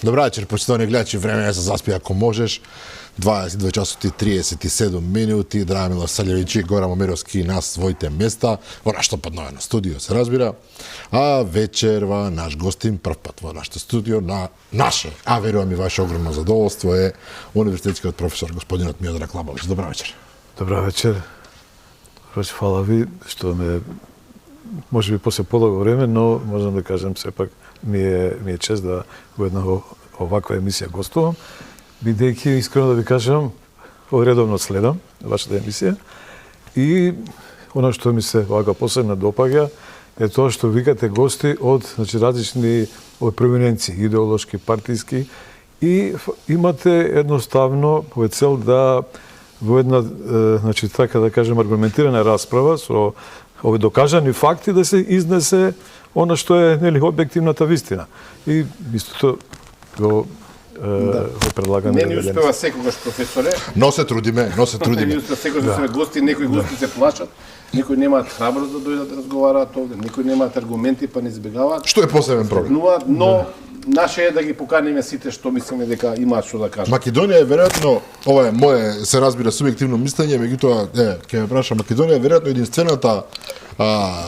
Добра вечер, почитувани гледачи, време е за заспи ако можеш. 22 часот и 37 минути. Драга Милосавлjević, Гора Момировски на своите места, во нашето подновено студио, се разбира. А вечерва наш гостин, прв пат во нашето студио, на наше, а верувам и ваше огромно задоволство е универзитетскиот професор господинот Миодраг Лабович. Добра вечер. Добра вечер. Фала ви што ме може би после подолго време, но можам да кажем сепак ми е чест да во една оваква емисија гостувам, бидејќи искрено да ви кажам, редовно следам вашата емисија и она што ми се овака посебно допаѓа е тоа што викате гости од различни провиненции, идеолошки, партиски и имате едноставно цел да во една така да кажем аргументирана расправа со овие докажани факти да се изнесе она што е објективната вистина. И истото го предлагаме. Не ни успева секогаш, професоре. Но се трудиме. Не ни успева секогаш да сме гости, некои гости се плашат, некои немаат храброст да дојдат да разговараат овде, некои немаат аргументи па не избегаваат. Што е посебен проблем? Но наше е да ги поканиме сите што мислиме дека имаат што да кажат. Македонија е веројатно, ова е мое, се разбира, субјективно мислење, меѓутоа, ќе ме праша, Македонија е веројатно единствената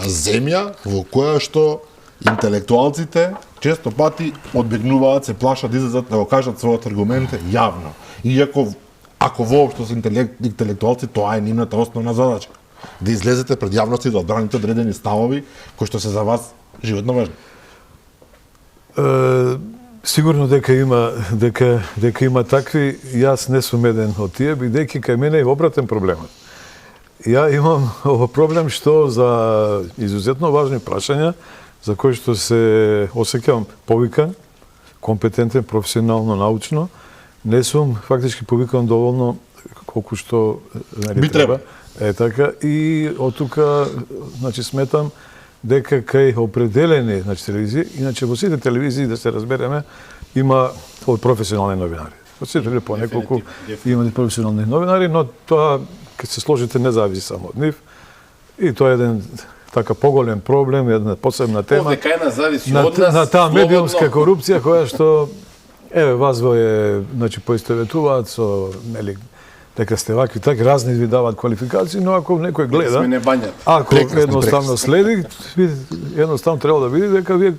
земја во која што интелектуалците често пати одбегнуваат, се плашат да излезат да го кажат својот аргумент јавно. Иако, ако воопшто се интелектуалци, тоа е нивната основна задача. Да излезете пред јавноста и да одбраните одредени ставови кои што се за вас животно важни. Сигурно дека има такви, јас не сум еден од тие, бидејќи кај мене е обратен проблемот. Ја имам проблем што за изузетно важни прашања за кои што се осеќавам повикан, компетентен, професионално, научно, не сум фактички повикан доволно колку што би треба. Е така и од тука сметам дека кај определени телевизии, иначе во сите телевизии, да се разбереме, има професионални новинари. Во сите по неколку има професионални новинари, но тоа кога се сложите не зависи само од нив. И тоа е еден така поголем проблем, една посебна тема. Овде кај нас зависи од нас. На таа медиумска корупција која што вас во поистоветуваат со дека сте вакви, така разни ви даваат квалификации, но ако некој гледа, ако едноставно следи, едноставно треба да види дека вие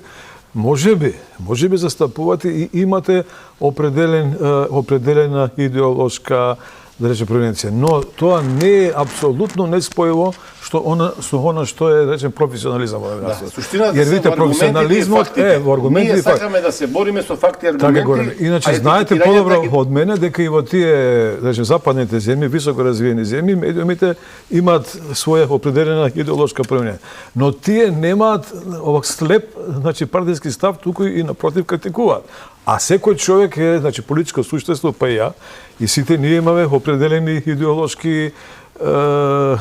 може би застапувате и имате определена идеолошка, да речем, провиненција. Но тоа не е апсолутно неспојиво со она што е, речем, професионализам во новинарството. Суштината Јер видите, професионализмот е во аргументи и факти. Ние сакаме да се бориме со факти и аргументи. Иначе знаете подобро од мене дека и во тие, речем, западните земји, високо развиени земји, медиумите имаат своја определена идеолошка провиненција. Но тие немаат овак слеп, партиски став, туку и напротив критикуваат. А секој човек е, политичко суштество, па и ја, и сите ние имаме определени идеолошки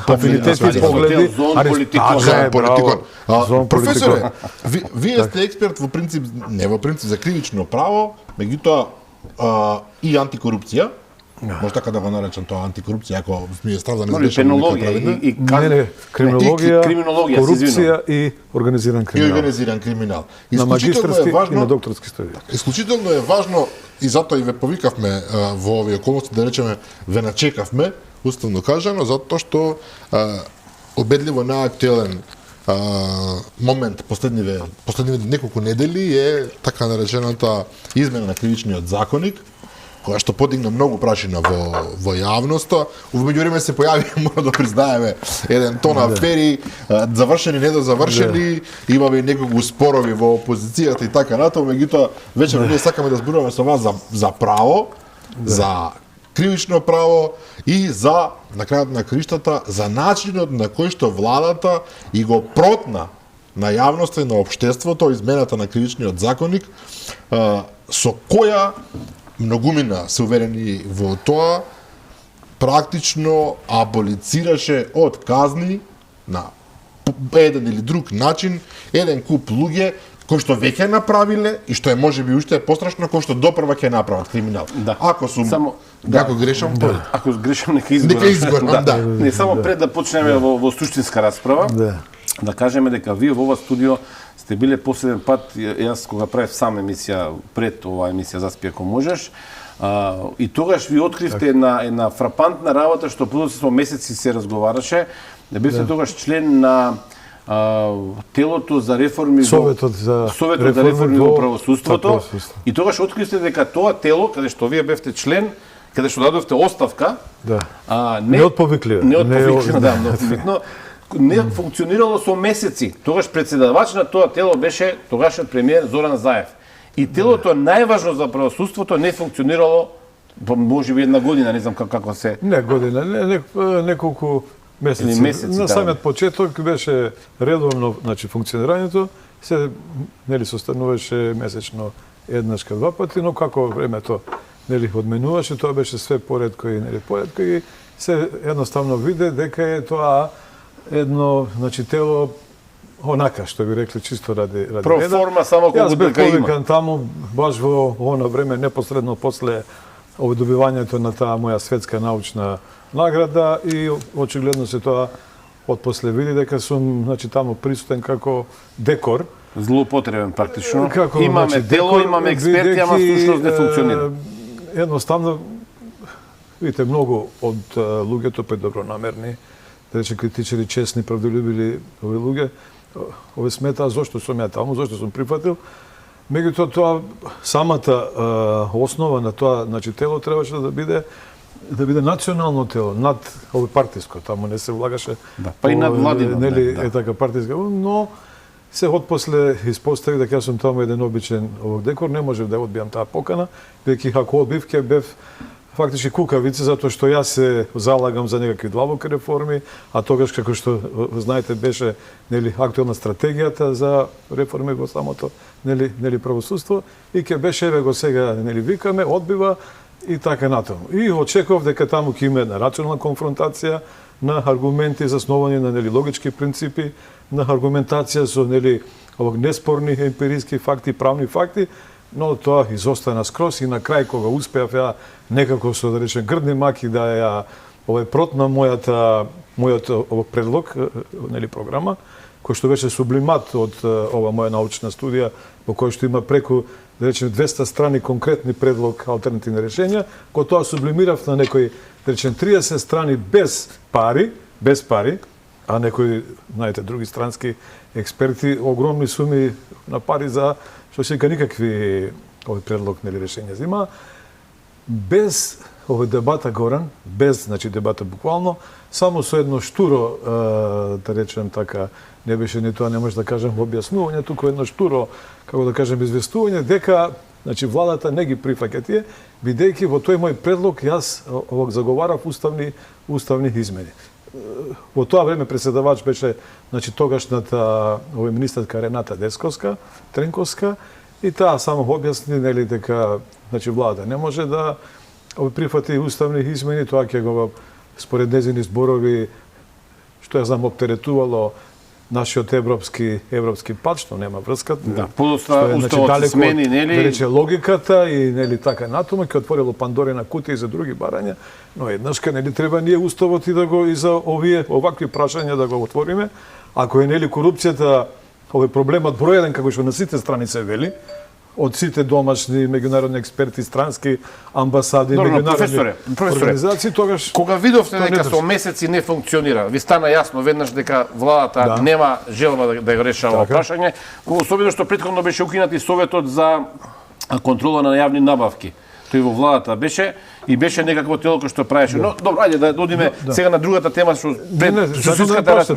афинитети, погледи. Зон политикон. Професоре, вие сте експерт во принцип, не во принцип за кривично право, меѓутоа и антикорупција. Може така да го наречам тоа антикорупција, ако ми е страв да не сгрешам. Криминологија, корупција и организиран криминал. И организиран криминал. На магистарски и на докторски студии. Исклучително е важно, и затоа и ве повикавме во овие околности, да речеме, ве начекавме, уставно кажано, затоа што обедливо наактуелен момент последниве неколку недели е така наречената измена на кривичниот законник, која што подигна многу прашина во јавноста. Во меѓувреме се појави, мора да признаеме, еден тон афери, завршени, недозавршени, имаме и неколку спорови во опозицијата и така натаму, меѓутоа вечер ние сакаме да зборуваме со вас за право, за кривично право и за, на крајот на криштата, за начинот на кој што владата и го протна на јавноста и на општеството измената на кривичниот законник, со која многумина се уверени во тоа, практично аболицираше од казни на еден или друг начин еден куп луѓе кои што веќе направиле и што е можеби уште пострашно, кои што допрва ќе направат криминал. Да. Ако сум ако грешам, ако грешам нека изгорам. Да. Не само пред да почнеме во суштинска расправа. да кажеме дека вие во ова студио сте биле последен пат, јас кога правев сам емисија, пред оваа емисија Заспи ако можеш, и тогаш ви откривте една фрапантна работа што подоцна месеци се разговараше, да бевте тогаш член на телото за реформи Советот за реформи во правосудството, и тогаш откривте дека тоа тело каде што вие бевте член, каде што дадовте оставка, неотповикливо, да, многу не функционирало со месеци. Тогаш председавач на тоа тело беше тогашниот премиер Зоран Заев. И телото најважно за правосудството не функционирало можеби една година, не знам како се. Не година, неколку месеци. На самиот почеток беше редовно, значи функционирањето се нели состануваше месечно еднаш два пати, но како времето нели одменуваше, тоа беше све поретко и се едноставно виде дека е тоа едно, значи тело онака што би рекли чисто ради проформа само колку дека има. Јас бев повикан таму баш во оно време непосредно после добивањето на таа моја светска научна награда и очигледно се тоа отпосле види дека сум значи таму присутен како декор. Злоупотребен практично. Имаме дело, имаме експерти, ама сушност не функционира. Едноставно видите многу од луѓето па добронамерни, да рече критичари, честни, правдолюбиви овие луѓе, овие сметаа зошто сум ја таму, зошто сум прифатил. Меѓутоа тоа самата основа на тоа, значи тело требаше да биде национално тело, над овој партиско, таму не се влагаше. Да, па и над владино, нели е така партиска, но се отпосле испостави дека јас сум таму еден обичен овој декор, не можев да одбијам таа покана, веќе ако одбив ќе бев фактички кукавица, затоа што јас се залагам за некакви длабоки реформи, а тогаш како што знаете беше нели актуелна стратегијата за реформи во самото нели правосудство и ќе беше еве го сега нели викаме, одбива и така натаму. И очекував дека таму ќе има една рационална конфронтација на аргументи засновани на нели логички принципи, на аргументација со нели овог неспорни емпириски факти, правни факти, но тоа изостана скроз и на крај кога успеав ја некако со да речем грдни маки да ја протна мојот овој предлог нели програма кој што беше сублимат од ова моја научна студија во кој што има преку да речем 200 страни конкретни предлог алтернативни решења, кој тоа сублимирав на некои да речем 30 страни без пари, а некои знаете други странски експерти огромни суми на пари за што сега никакви овој предлог нели решења зема, без овој дебата Горан, без значи дебата буквално, само со едно штуро да речем така, не беше ни тоа, не може да кажем објаснување, туку едно штуро, како да кажем известување дека значи владата не ги прифаќа тие, бидејќи во тој мој предлог јас овог заговарав уставни измени. Во тоа време председавач беше значи тогашната овој министерка Рената Тренковска и таа само објасни нели дека значи влада не може да прифати уставни измени, тоа ќе го според незини зборови што ја знам оптеретувало нашиот европски пат, што нема врска. Да, подоцна уставот се смени, нели? Да рече логиката и нели така натаму ќе отворило Пандорина кутија и за други барања, но еднашка нели треба ние уставот и да го и за овакви прашања да го отвориме. Ако е нели корупцијата овој проблемот број еден како што на сите страни се вели, од сите домашни меѓународни експерти, странски амбасади, меѓународни организации, тогаш кога видовте дека со месеци не функционира, ви стана јасно веднаш дека владата нема желба да го решава прашање, особено што претходно беше укинат и Советот за контрола на јавни набавки. Тој во владата беше и беше некакво тело кој што правеше. Но добро, ајде да одиме сега на другата тема што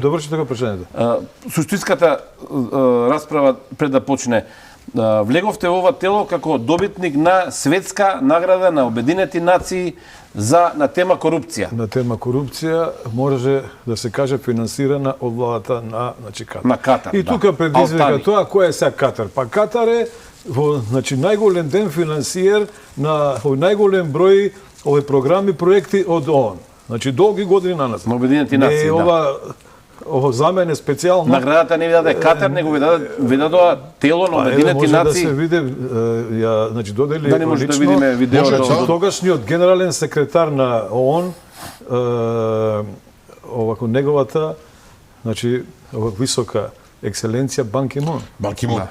довршите го прашањето. Суштинската расправа пред да почне. Влеговте во ова тело како добитник на светска награда на Обединети нации на тема корупција. На тема корупција може да се каже финансирана од владата на Катар. На Катар. И тука предизвика тоа кој е сега Катар. Па Катар е во најголем ден финансиер на најголем број овој програми, проекти од ООН. Долги години наназад. На Обединети нации, Ово за мене специјално наградата не ви даде Катар, него ви даде тело на Обединети нации. Да се види, ја додели да не може да видиме видеото. Тогашниот генерален секретар на ООН, овако неговата значи ова висока екселенција Бан Ки Мун. Бан Ки Мун.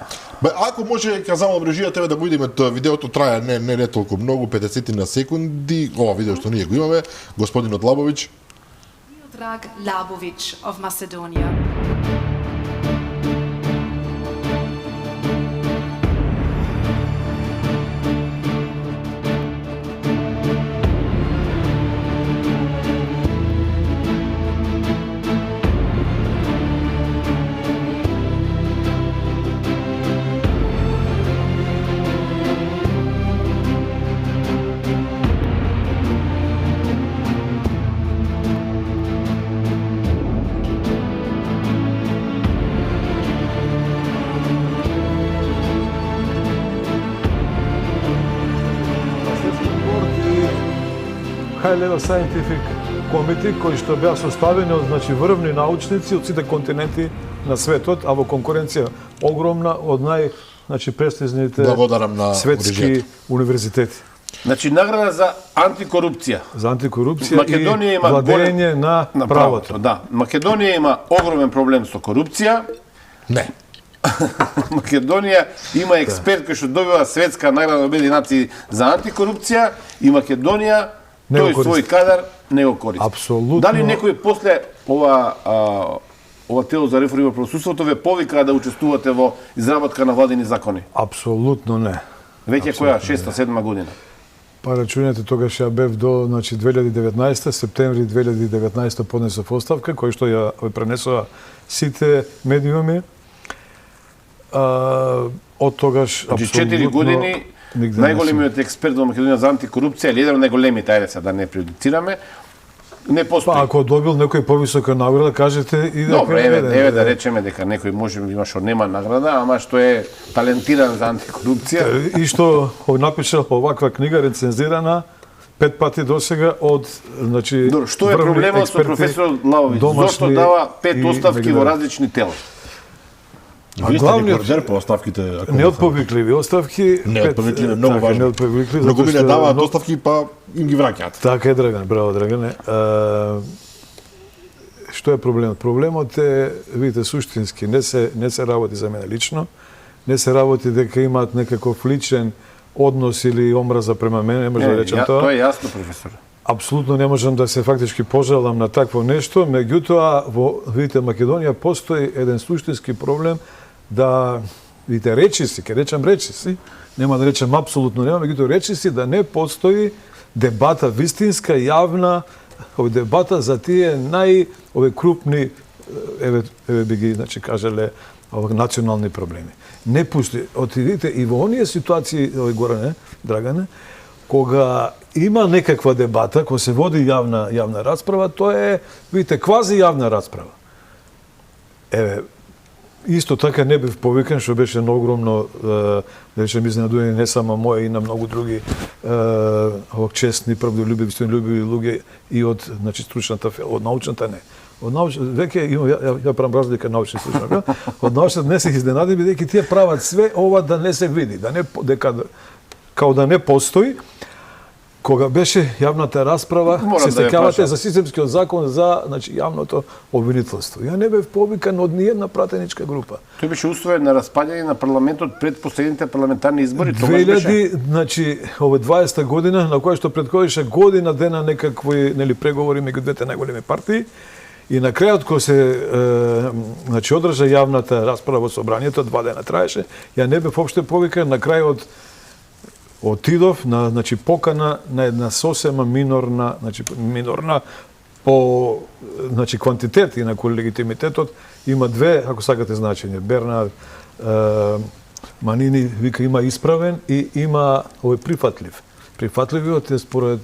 Бе, ако може, ќе замолам режија тебе да го видиме, видеото трае не толку многу, 50 на секунди, ова видео што ние го имаме, господинот Лабовиќ. Miodrag Labović of Macedonia. High Level Scientific Committee, кои што беа составени од врвни научници од сите континенти на светот, а во конкуренција огромна од престижните светски универзитети. Значи награда за антикорупција. За антикорупција Македонија и има владење на правото. Да, Македонија има огромен проблем со корупција. Не. Македонија има експерт кој што добива светска награда на Обединените нации за антикорупција и Македонија тој свој кадар не го користи. Апсолутно. Дали некој после ова тело за реформи во правосудството ве повика да учествувате во изработка на владини закони? Апсолутно не. Веќе која 6-7 година? Па рачунајте, тогаш ја бев до 2019, септември 2019 поднесов оставка, кој што ја пренесува сите медиуми. Од тогаш апсолутно 4 години најголемиот експерт во Македонија за антикорупција, или еден од најголемите, ајде се да не преюдицираме, не постои. Па ако добил некој повисока награда, кажете и да Добре, еве да речеме дека некој може би има што нема награда, ама што е талентиран за антикорупција. И што напишал оваква книга рецензирана 5 пати досега од Добро, што е проблемот со професор Лавовиќ? Зошто дава 5 оставки во различни тела? Вие сте рекордер по оставките. Неотповикливи оставки. Неотповикливи, многу важно. Многу ми не даваат оставки, па им ги враќаат. Така е, Драган, браво, Драгане. Што е проблемот? Проблемот е, видите, суштински, не се работи за мене лично, не се работи дека имаат некаков личен однос или омраза према мене, не може да речем тоа. Тоа е јасно, професор. Апсолутно не можам да се фактички пожалам на такво нешто, меѓутоа во видите Македонија постои еден суштински проблем да видите речиси, ке речам речиси, нема да речем апсолутно нема, меѓутоа речиси да не постои дебата вистинска, јавна, дебата за тие овие крупни еве би ги кажале национални проблеми. Не пусти, отидите и во оние ситуации горе, Драгане, кога има некаква дебата, кога се води јавна расправа, тоа е, видите, квази јавна расправа. Еве, исто така не бев повикан, што беше на огромно, да речем, изненадување не само моje и на многу други честни, правдолюбиви, истинолюбиви луѓе и од стручната, од научната не. Од веќе ја правам разлика научни случаи. Од научната не се изненади бидејќи тие прават све ова да не се види, као да не постои. Кога беше јавната расправа, се сеќавате за системскиот закон за јавното обвинителство. Ја не бев повикан од ниедна пратеничка група. Тој беше усвоен на распаѓање на парламентот пред последните парламентарни избори. 2020 година, на која што предходише година дена некакви преговори меѓу двете најголеми партии, и на крајот кога се одржа јавната расправа во собранието, 2 дена траеше, ја не бев опште повикан, на крајот отидов на покана на една сосема минорна по квантитет и на легитимитетот, има две, ако сакате значење. Бернар Манини вика има исправен и има овој прифатлив. Прифатливиот е според,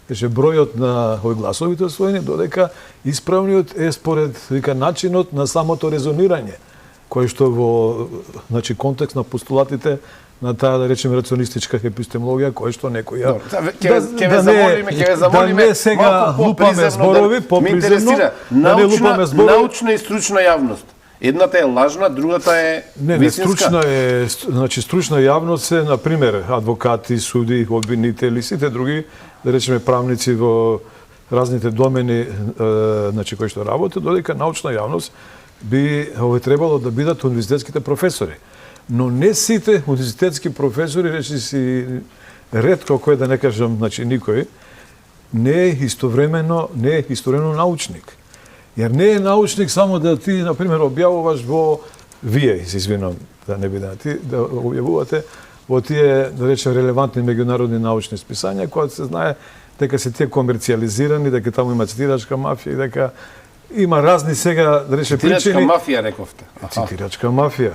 беше бројот на гласовите освоени, додека исправниот е според начинот на самото резонирање, кој што во контекст на постулатите на таа, да речеме, рационистичка епистемологија, кој што некој ја... Ке ве замолиме, да не сега лупаме зборови, поприземно, да не лупаме зборови. Научна и стручна јавност. Едната е лажна, другата е вистинска. Стручна јавност се, например, адвокати, суди, обвинители, сите други, да речеме, правници во разните домени значи кои што работат, додека научна јавност би требало да бидат универзитетските професори. Но не сите универзитетски професори, речи си ретко кој да не кажам, значи никој, не е истовремено научник. Jer не е научник само да ти, например, објавуваш во вие, се извинувам, да не бидам ти, да објавувате во тие, да речем, релевантни меѓународни научни списања, кои се знае дека се тие комерцијализирани, дека таму има цитирачка мафија и дека има разни сега, да речем, причини. Цитирачка мафија, рековте. Цитирачка мафија.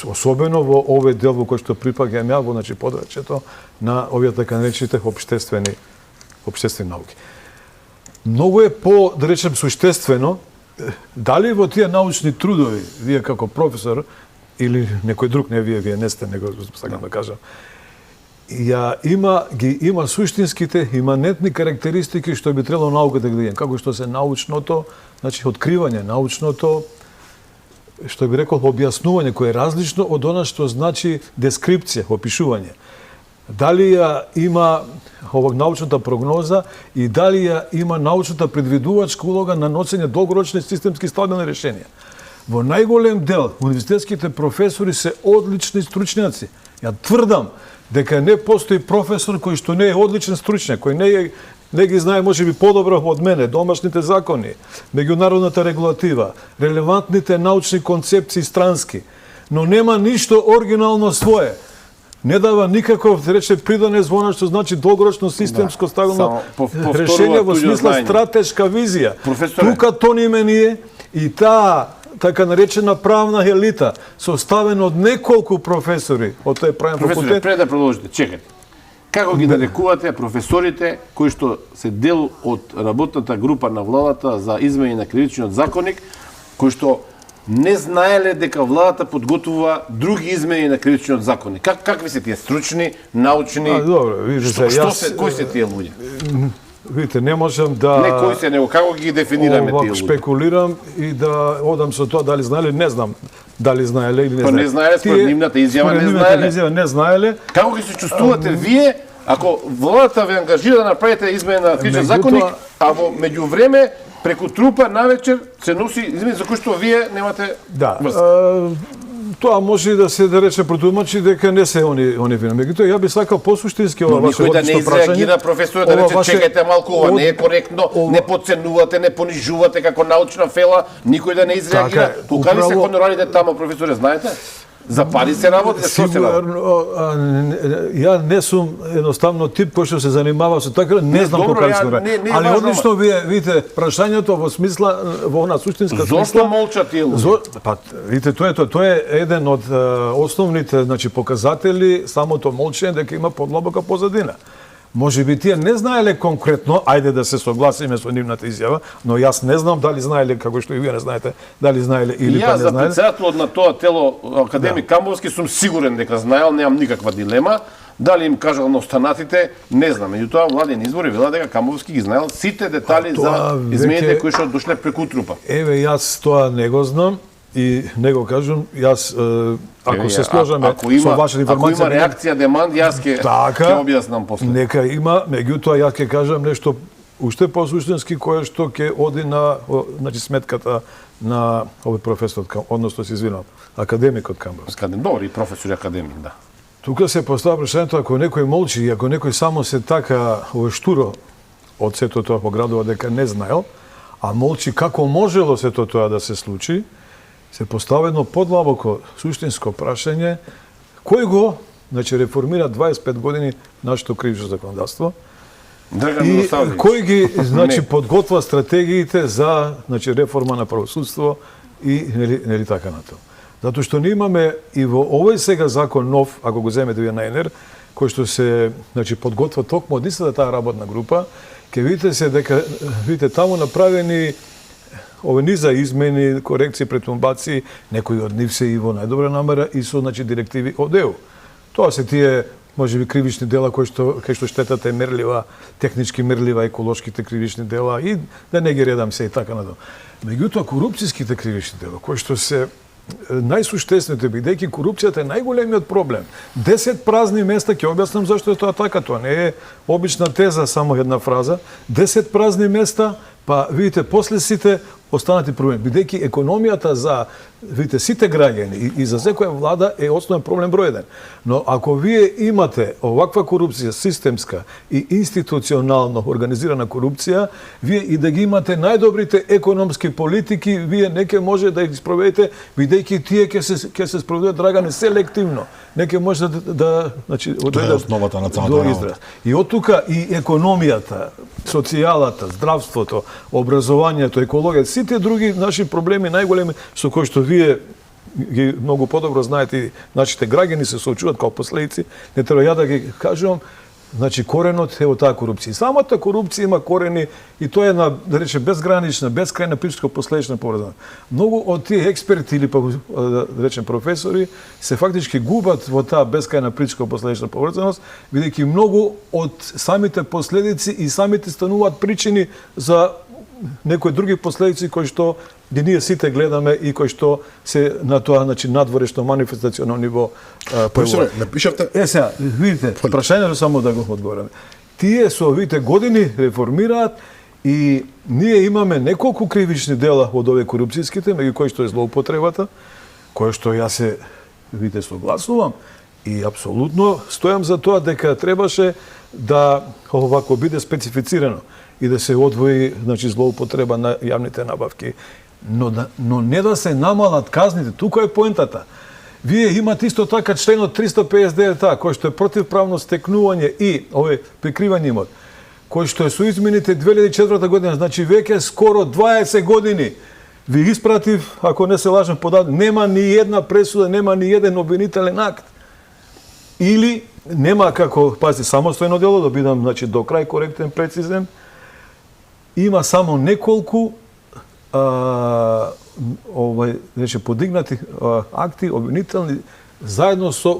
Особено во овој дел во кој што припаѓам ја, во значи подрачјето на овие така наречените обштествени науки. Многу е по, да речем, суштествено, дали во тие научни трудови, вие како професор, или некој друг, не вие не сте, него сакам да кажам, има суштинските иманентни карактеристики што би требало науката да ги има, како што се научното, значи откривање, научното, што би рекол, објаснување, кое е различно од она што значи дескрипција, опишување. Дали ја има научната прогноза и дали ја има научната предвидувачка улога на носење долгорочни системски стабилни решенија. Во најголем дел, универзитетските професори се одлични стручњаци. Ја тврдам дека не постои професор кој што не е одличен стручњак, кој не ги знае можеби подобро од мене домашните закони, меѓународната регулатива, релевантните научни концепции странски, но нема ништо оригинално свое. Не дава никаков, да рече, придонес во она што значи долгорочно системско стабилно решение во смисла стратешка визија. Тука то ние и таа така наречена правна елита, составена од неколку професори од тој правен факултет. Професоре, пред да продолжите, чекайте. Како ги нарекувате професорите кои што се дел од работната група на владата за измени на кривичниот законник, кои што не знаеле дека владата подготвува други измени на кривичниот законник? Какви се тие стручни, научни? Добро, видите, кои се тие луѓе? Видите, не можам да... Не кои се, него како ги дефинираме тие луѓе? Спекулирам и да одам со тоа дали знаеле, не знам дали знаеле или не знаеле. Па не знаеле, според нивната изјава не знаеле. Како ги се чувствувате вие, ако владата ве ангажира да направите измени на кривичниот законник, а во меѓувреме преку трупа навечер се носи измени за кои што вие немате врска? Тоа може да се да рече протумачи дека не се они вина. Меѓутоа ја би сакал посуштински ова ваше одлично прашање. Никој да не изреагира, професор, да рече чекајте малку, ова не е коректно, не подценувате, не понижувате како научна фела, никој да не изреагира. Тука ли се хонорарите тамо, професоре, знаете? За пари се работи, што се работи? Ја не сум едноставно тип кој што се занимава со така, не знам колку се работи. Али одлично вие видите прашањето во смисла во она суштинска смисла. Зошто молчат тие луѓе? Па видите тоа е еден од основните, значи, показатели самото молчење дека има подлабока позадина. Може би тие не знаеле конкретно, ајде да се согласиме со нивната изјава, но јас не знам дали знаеле, како што и вие не знаете, дали знаеле или па не знаеле. Јас за председателот на тоа тело, академик Камбовски, сум сигурен дека знаел, немам никаква дилема. Дали им кажал на останатите, не знам. Меѓутоа, владени избори вела дека Камбовски ги знаел сите детали за измените кои што дошле преку трупа. Еве, јас тоа не го знам. И не го кажам, јас, ако се сложаме со ваша информација... Ако има реакција, деманд, јас ќе објаснам после. Нека има, меѓутоа јас ќе кажам нешто уште посуштински, кое што ќе оди на сметката на овој професор, односно се извинувам, академикот Камбовски. Добро, и професор и академик, да. Тука се постава прашањето, ако некој молчи и ако некој само се така штуро од сето тоа поградува дека не знаел, а молчи како можело сето тоа да се случи, се поставя едно подлабоко суштинско прашање, кој го, значи, реформира 25 години нашето кривично законодавство и кој ги, значи, подготвя стратегиите за, значи, реформа на правосудство и нели така натаму. Затоа што ние имаме и во овој сега закон нов, ако го земете вие на ЕНЕР, кој што се, значи, подготвя токму од истата таа работна група, ќе видите се дека таму направени ове низа измени, корекции, претумбации, некои од нив се и во најдобра намера и со, значи, директиви од ЕУ. Тоа се тие, можеби, кривични дела кои што штетата е мерлива, технички мерлива, еколошките кривични дела и да не ги редам се и така натаму. Меѓутоа, корупцијските кривични дела кои што се најсуштественото, бидејќи корупцијата е најголемиот проблем. 10 празни места, ќе објаснам зашто е тоа така, тоа не е обична теза, само една фраза. 10 празни места, па видите, после сите останати проблеми. Бидејќи економијата за видите сите граѓани и за секоја влада е основен проблем број 1. Но ако вие имате оваква корупција системска и институционално организирана корупција, вие и да ги имате најдобрите економски политики, вие не ќе може да ги спроведете, бидејќи тие ќе се спроведат, Драгане, селективно. Не ќе може значи тоа е основата на цялата работа. И од тука и економијата, социјалата, здравството, образованието, екологија, сите други наши проблеми најголеми со кои што вие ги многу подобро знаете и нашите граѓани се соочуваат како последици, не треба ја да ги кажувам, значи коренот е од таа корупција. Самата корупција има корени и тоа е една, да рече, безгранична, безкрајна причинско-последична поврзаност. Многу од тие експерти или па да речем професори се фактички губат во таа безкрајна причинско-последична поврзаност, бидејќи многу од самите последици и самите стануваат причини за некои други последици кои што ги ние сите гледаме и кои што се на тоа, значи, надворешно манифестационо ниво појавуваат. Напишавте? Сега, видите, прашањето само да го одговорам. Тие со овите години реформираат и ние имаме неколку кривични дела од овие корупцијските, меѓу кои што е злоупотребата, кој што ја се, видите, согласувам и апсолутно стојам за тоа дека требаше да овако биде специфицирано и да се одвои, значи, злоупотреба на јавните набавки, но не да се намалат казните. Тука е поентата. Вие имате исто така членот 359 кој што е противправно стекнување и овој прикривање имот, кој што е со измените 2004 година, значи веќе скоро 20 години. Ви испратив, ако не се лажам податок, нема ни една пресуда, нема ни еден обвинителен акт. Или нема како, пазите, самостојно дело, да бидам, значи, до крај коректен, прецизен, има само неколку подигнати акти обвинителни заедно со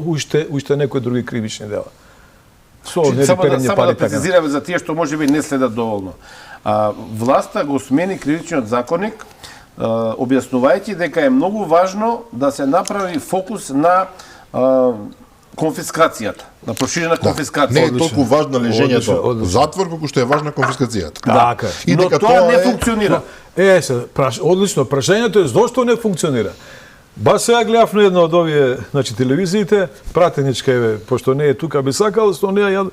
уште некои други кривични дела. Само да прецизираме за тие што можеби не следат доволно. Власта го смени кривичниот законник, објаснувајќи дека е многу важно да се направи фокус на конфискацијата, на проширена конфискација. Не е толку важно лежењето затвор, колку што е важна конфискацијата. Така. Но тоа не функционира. Одлично. Прашањето е зошто не функционира. Баш сега гледав на една од овие, значи, телевизиите, пратеничка е, пошто не е тука, би сакал, со неа ја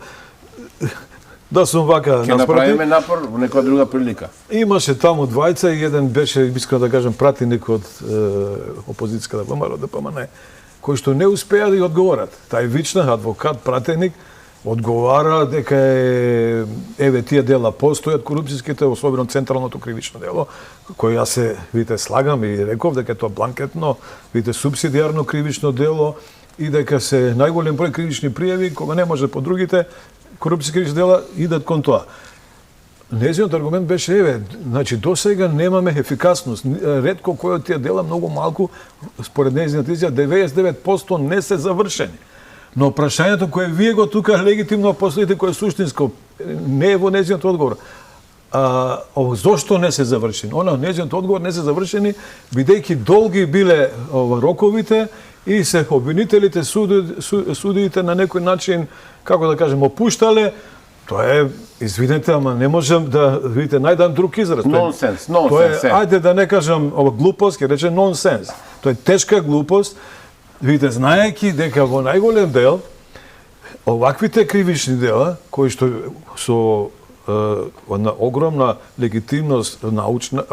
да сум вака наспроти. Ќе направиме напор во некоја друга прилика. Имаше таму двајца и еден беше, искрено да кажам, пратеник од опозицијската ВМРО ДПМН, кои што не успеа да ја одговорат. Тај вична адвокат, пратеник, одговара дека еве тие дела постојат корупцијските, особено централното кривично дело, кој јас се, видите, слагам и реков дека тоа бланкетно, видите, субсидијарно кривично дело и дека се најголем број кривични пријави, кога не може по другите корупцијски кривични дела идат кон тоа. Нејзиниот аргумент беше, еве, значи, до сега немаме ефикасност. Ретко кој од тие дела, многу малку, според нејзината изјава, 99% не се завршени. Но прашањето кое вие го тука легитимно поставите, кое е суштинско, не е во нејзиниот одговор. Зошто не се завршени? Нејзиниот одговор не се завршени, бидејќи долги биле роковите и се обвинителите, судиите на некој начин, како да кажем, опуштале. Тоа е, извинете, ама не можем да, видите, најдам друг израз. Нонсенс. Тоа е, ајде да не кажам глупост, ќе рече нонсенс. Тоа е тешка глупост, видите, знаејќи дека во најголем дел оваквите кривични дела, кои што со една огромна легитимност научна,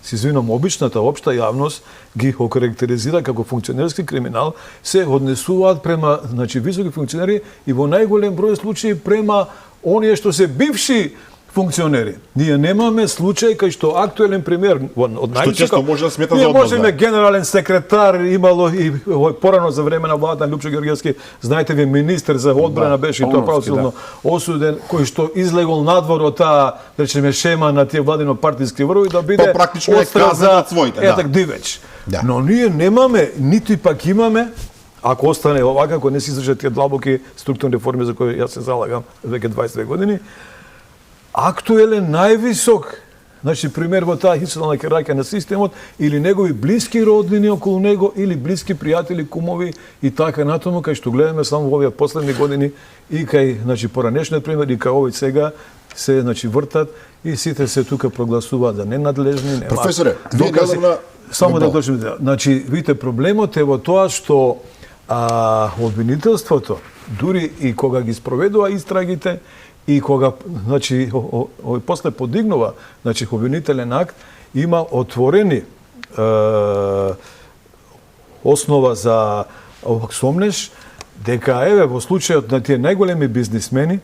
се извинам, обичната општа јавност ги окарактеризира како функционерски криминал, се однесуваат према, значи, високи функционери и во најголем број случаи према оние што се бивши функционери. Ние немаме случај кај што актуелен премиер од највисока... Што често може да смета за Ние одмазда. можеме генерален секретар, имало и порано за време на владата на Лјупчо Георгиевски, знаете ви, министер за одбрана беше и тоа правосудно осуден, кој што излегол надвор од таа, да речеме, шема на тие владино партиски врвови да биде практично е казнен од своите, етак дивеч. Но ние немаме, ниту пак имаме, ако остане овака, ако не се издржат тие длабоки структурни реформи за кои јас се залагам веќе 22 години, актуелен највисок значи пример во таа институционална хиерархија на системот, или негови блиски роднини околу него, или блиски пријатели, кумови и така натаму, кај што гледаме само во овие последни години и кај, значи, поранешниот пример и кај овој сега се, значи, вртат и сите се тука прогласуваат за ненадлежни, нема. Професоре, вие докази. недавно... Само да дочем, значи, видите, проблемот е во тоа што обвинителството, дури и кога ги спроведува истрагите, и кога, значи, после подигнува, значи, обвинителен акт, има отворени основа за сомнеш, дека, еве, во случајот на тие најголеми бизнисмени,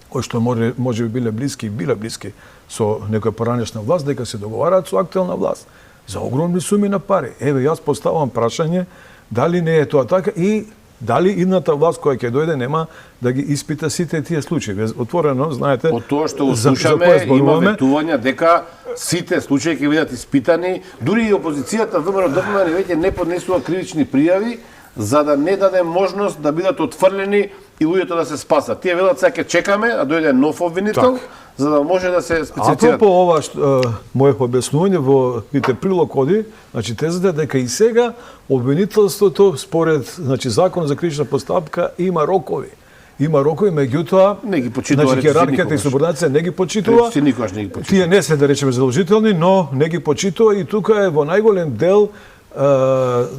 кои што може би биле блиски со некоја поранешна власт, дека се договараат со актуелна власт за огромни суми на пари. Еве, јас поставам прашање, дали не е тоа така и дали идната власт која ќе дојде нема да ги испита сите тие случаи. Отворено, знаете, од тоа што го слушаме, има ветувања дека сите случаи ќе бидат испитани, дури и опозицијата ВМРО-ДПМН веќе не поднесува кривични пријави за да не даде можност да бидат отфрлени и луѓето да се спасат. Тие велат сега ќе чекаме да дојде нов обвинител, за да може да се специфицират. Апропо ова моје објаснување во тите прилог оди, значи тезата дека и сега обвинителството според, значи, Закон за кривична постапка има рокови. Има рокови, меѓутоа не ги почитува, значи хиерархијата и субординација не ги почитува. Никогаш не ги почитува. Тие не се, да речеме, задолжителни, но не ги почитува и тука е во најголем дел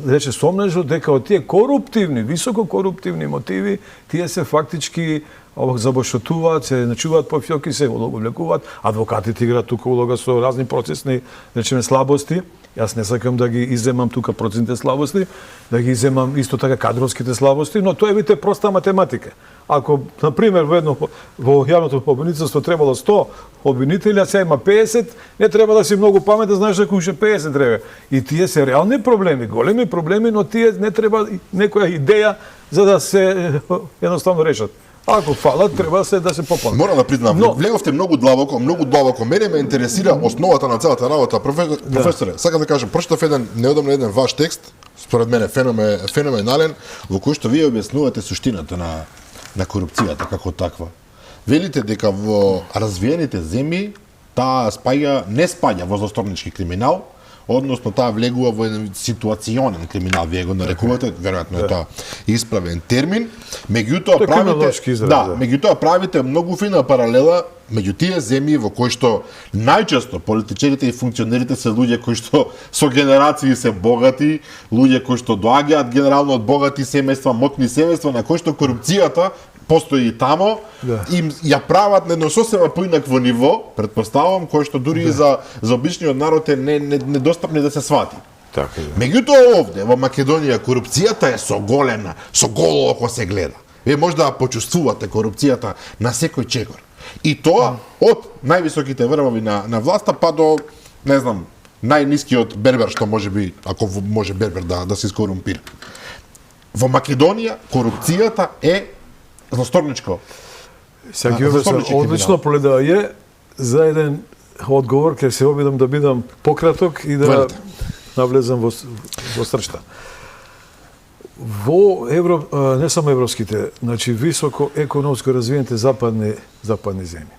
рече сомнежот дека од тие коруптивни, високо коруптивни мотиви, тие се фактички забошотуваат, се начуваат по фјоки, се одоблекуваат. Адвокатите играат тука улога со разни процесни, речеме, слабости. Јас не сакам да ги иземам тука процесните слабости, да ги иземам исто така кадровските слабости, но тоа е, видите, проста математика. Ако, например, во јавното обвинителство требало 100 обвинители, а сега има 50, не треба да си многу паметен, знаеш дека уште 50 треба. И тие се реални проблеми, големи проблеми, но тие не треба некоја идеја за да се едноставно решат. Ако фалат, треба да се пополнат. Морам да признам, влеговте многу длабоко. Мене ме интересира основата на целата работа. Професоре, сакам да кажам, прочитав неодамно еден ваш текст, според мене феноменален, во кој што вие објаснувате суштината на корупцијата како таква. Велите дека во развиените земји таа не спаѓа во злосторнички криминал, односно таа влегува во еден ситуационен криминал, вие го нарекувате, веројатно е тоа исправен термин. Меѓутоа правите многу фина паралела меѓу тие земји во кои што најчесто политичарите и функционерите се луѓе кои што со генерации се богати, луѓе кои што доаѓаат генерално од богати семејства, моќни семејства, на кои што корупцијата постои и тамо, им ја прават на едно сосема поинакво ниво, претпоставам, кој што дури и за обичниот народ е недостапни да се свати. Меѓутоа овде, во Македонија, корупцијата е соголена, со голо око се гледа. Вие може да почувствувате корупцијата на секој чекор. И тоа од највисоките врвови на власта па до, не знам, најнискиот бербер што може би, ако може бербер да се искорумпира. Во Македонија корупцијата е злосторничко. Сега ги одлично поледање за еден одговор, ќе се обидам да бидам пократок и да навлезам во срцта. Во не само европските, значи високо економско развиените западни земји.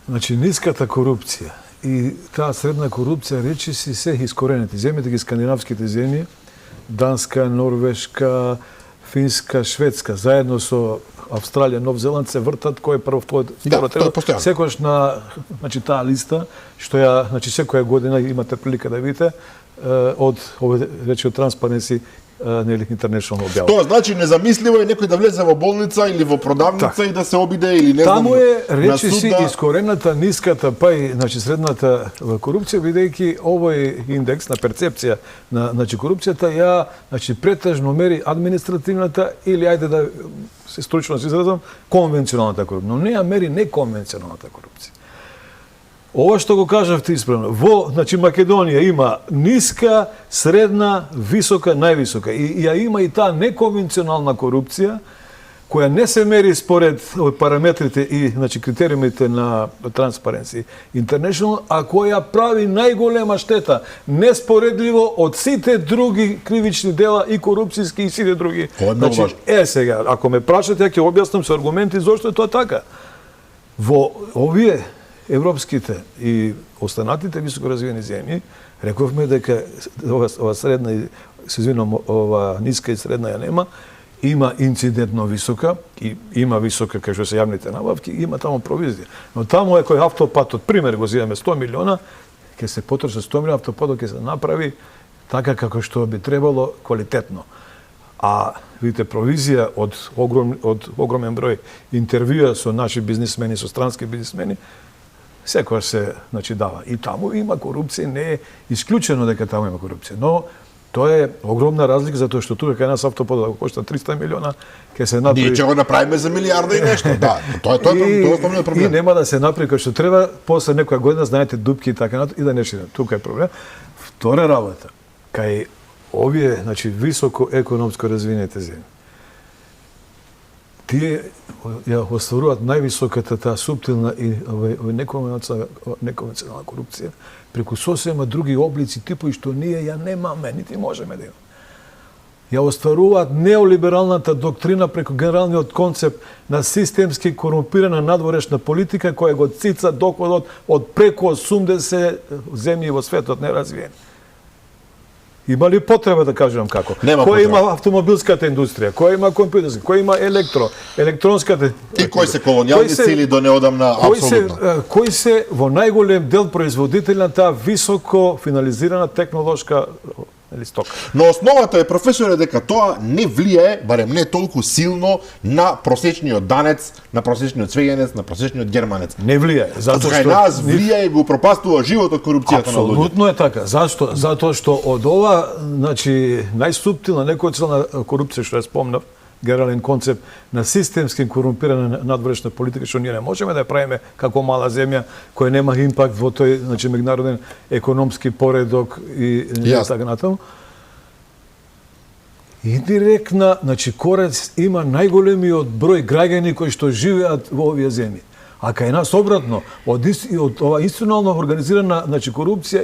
Значи ниската корупција и таа средна корупција речиси се искоренети. Земјите ги скандинавските земји, Данска, Норвешка, Финска, Шведска, заедно со Австралија, Нов Зеланд се вртат кој прв, секојаш на, значи, таа листа, што ја, значи, секоја година имате прилика да видите од Transparency International објава. Тоа значи незамисливо е некој да влезе во болница или во продавница и да се обиде или не знам. Таму е речиси искорената ниската па и, значи, средната корупција, бидејќи овој индекс на перцепција на, значи, корупцијата ја, значи, претежно мери административната или, ајде да се стручно се изразам, конвенционалната корупција, но не ја мери неконвенционалната корупција. Ова што го кажавте исправно, во, значи, Македонија има ниска, средна, висока, највисока. И ја има и таа неконвенционална корупција, која не се мери според параметрите и, значи, критериумите на Transparency International, а која прави најголема штета, неспоредливо од сите други кривични дела и корупцијски и сите други. Значи, сега, ако ме прашате, ја ќе објаснам со аргументи зошто е тоа така. Во овие европските и останатите високоразвиени земји, рековме дека ова средна и се извинувам, ова ниска и средна ја нема, има инцидентно висока и има висока кај што се јавните набавки, има таму провизија. Но таму е кој автопатот, пример го зимаме 100 милиона, ќе се потрошат 100 милиона, автопатот ќе се направи така како што би требало квалитетно. А видите, провизија од огромен број интервјуа со наши бизнисмени, со странски бизнисмени, секојаш се дава. И таму има корупција, не е исклучено дека таму има корупција, но тоа е огромна разлика затоа што тука кај нас автопатот ако кошта 300 милиона, ќе се направи. Ние ќе го направиме за милиарда и нешто, да. Тоа е основниот проблем. И нема да се направи како што треба, после некоја година знаете дупки и така и да не шире. Тука е проблем. Втора работа, кај овие, високо економско развинете земји. Тие ја остваруваат највисоката таа суптилна и неконвенционална корупција преку сосема други облици типови што ние ја немаме, нити можеме да имаме. Ја остваруваат неолибералната доктрина преку генералниот концепт на системски корумпирана надворешна политика која го цица доходот од преку 80 земји во светот неразвиени. Има ли потреба да кажувам како? Кој има автомобилската индустрија, кој има компјутерска, кој има електронската... И кои се колонијални сили до неодамна, апсолутно. Кои се во најголем дел производители на таа високо финализирана технолошка стока. Но основата е, професоре, дека тоа не влијае, барем не толку силно, на просечниот данец, на просечниот свеѓанец, на просечниот германец. Не влијае. Затоа што нас влијае и го пропастува животот корупцијата на луѓето. Апсолутно е така. Зашто? Затоа што од ова, најсуптилна некојцелна корупција што ја спомнав, генерален концепт на системски корумпирана надворешна политика, што ние не можеме да ја правиме како мала земја која нема импакт во тој меѓународен економски поредок и така натаму. Индиректна, корец има најголемиот број граѓани кои што живеат во овие земји. А кај нас обратно, од ова институционално организирана корупција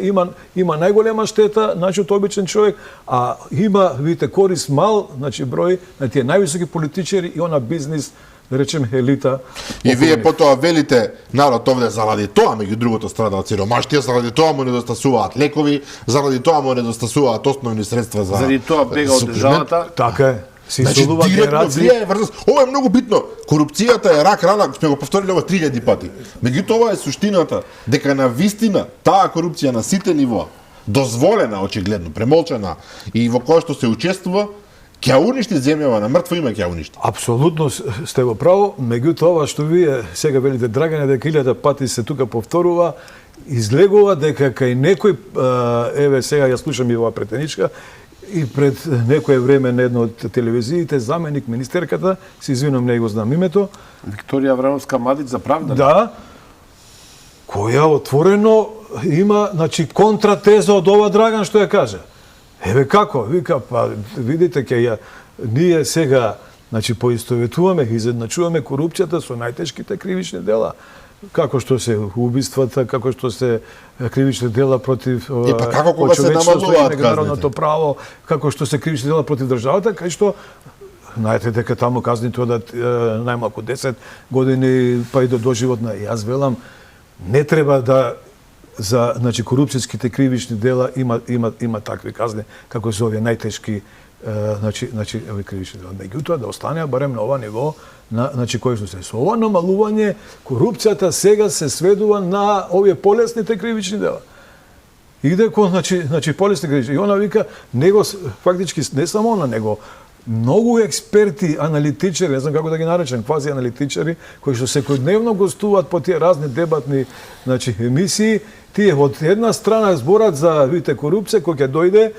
има најголема штета нашиот обичен човек, а има, видите, корис мал број на тие највисоки политичари и она бизнис, да речем елита. И вие потоа велите народ овде заради тоа, меѓу другото, страда од сиромаштија, заради тоа му недостасуваат лекови, заради тоа му недостасуваат основни средства за... Заради тоа бега од државата. Така е. Директно влијае врз... Ова е многу битно. Корупцијата е рак рана, сме го повторили ова 3000 пати. Меѓутоа ова е суштината, дека на вистина таа корупција на сите нивоа, дозволена очигледно, премолчана и во која што се учествува, ќе ја уништи земјава, на мртво име ќе ја уништи. Апсолутно сте во право, меѓутоа ова што вие сега велите, Драгане, дека 1000 пати се тука повторува, излегува дека кај некој, еве сега ја слушам и ова претеничка, и пред некое време на една од телевизиите, заменик министерката, се извинувам, не го знам името. Викторија Аврамовска Мадич за правда? Да, која отворено има, контратеза од ова Драган што ја кажа. Еве како, вика, па видите ние сега, поистоветуваме, изедначуваме корупцијата со најтешките кривични дела. Како што се убиствата, како што се кривични дела против човечноста и меѓународното право, како што се кривични дела против државата, кај што знаете дека таму казните одат најмалку 10 години па и до доживотна. Јас велам, не треба да за корупцијските кривични дела има такви казни како се овие најтешки овие кривични дела. Меѓутоа да останеа барем на ова ниво кој што се. Со ова намалување, корупцијата сега се сведува на овие полесните кривични дела. Иде кон, полесни кривични. И она вика, фактички, не само она, него многу експерти, аналитичари, не знам како да ги наречем, квази аналитичари, кои што секојдневно гостуваат по тие разни дебатни емисии, тие од една страна зборат за, видите, корупција, кој ќе дојде,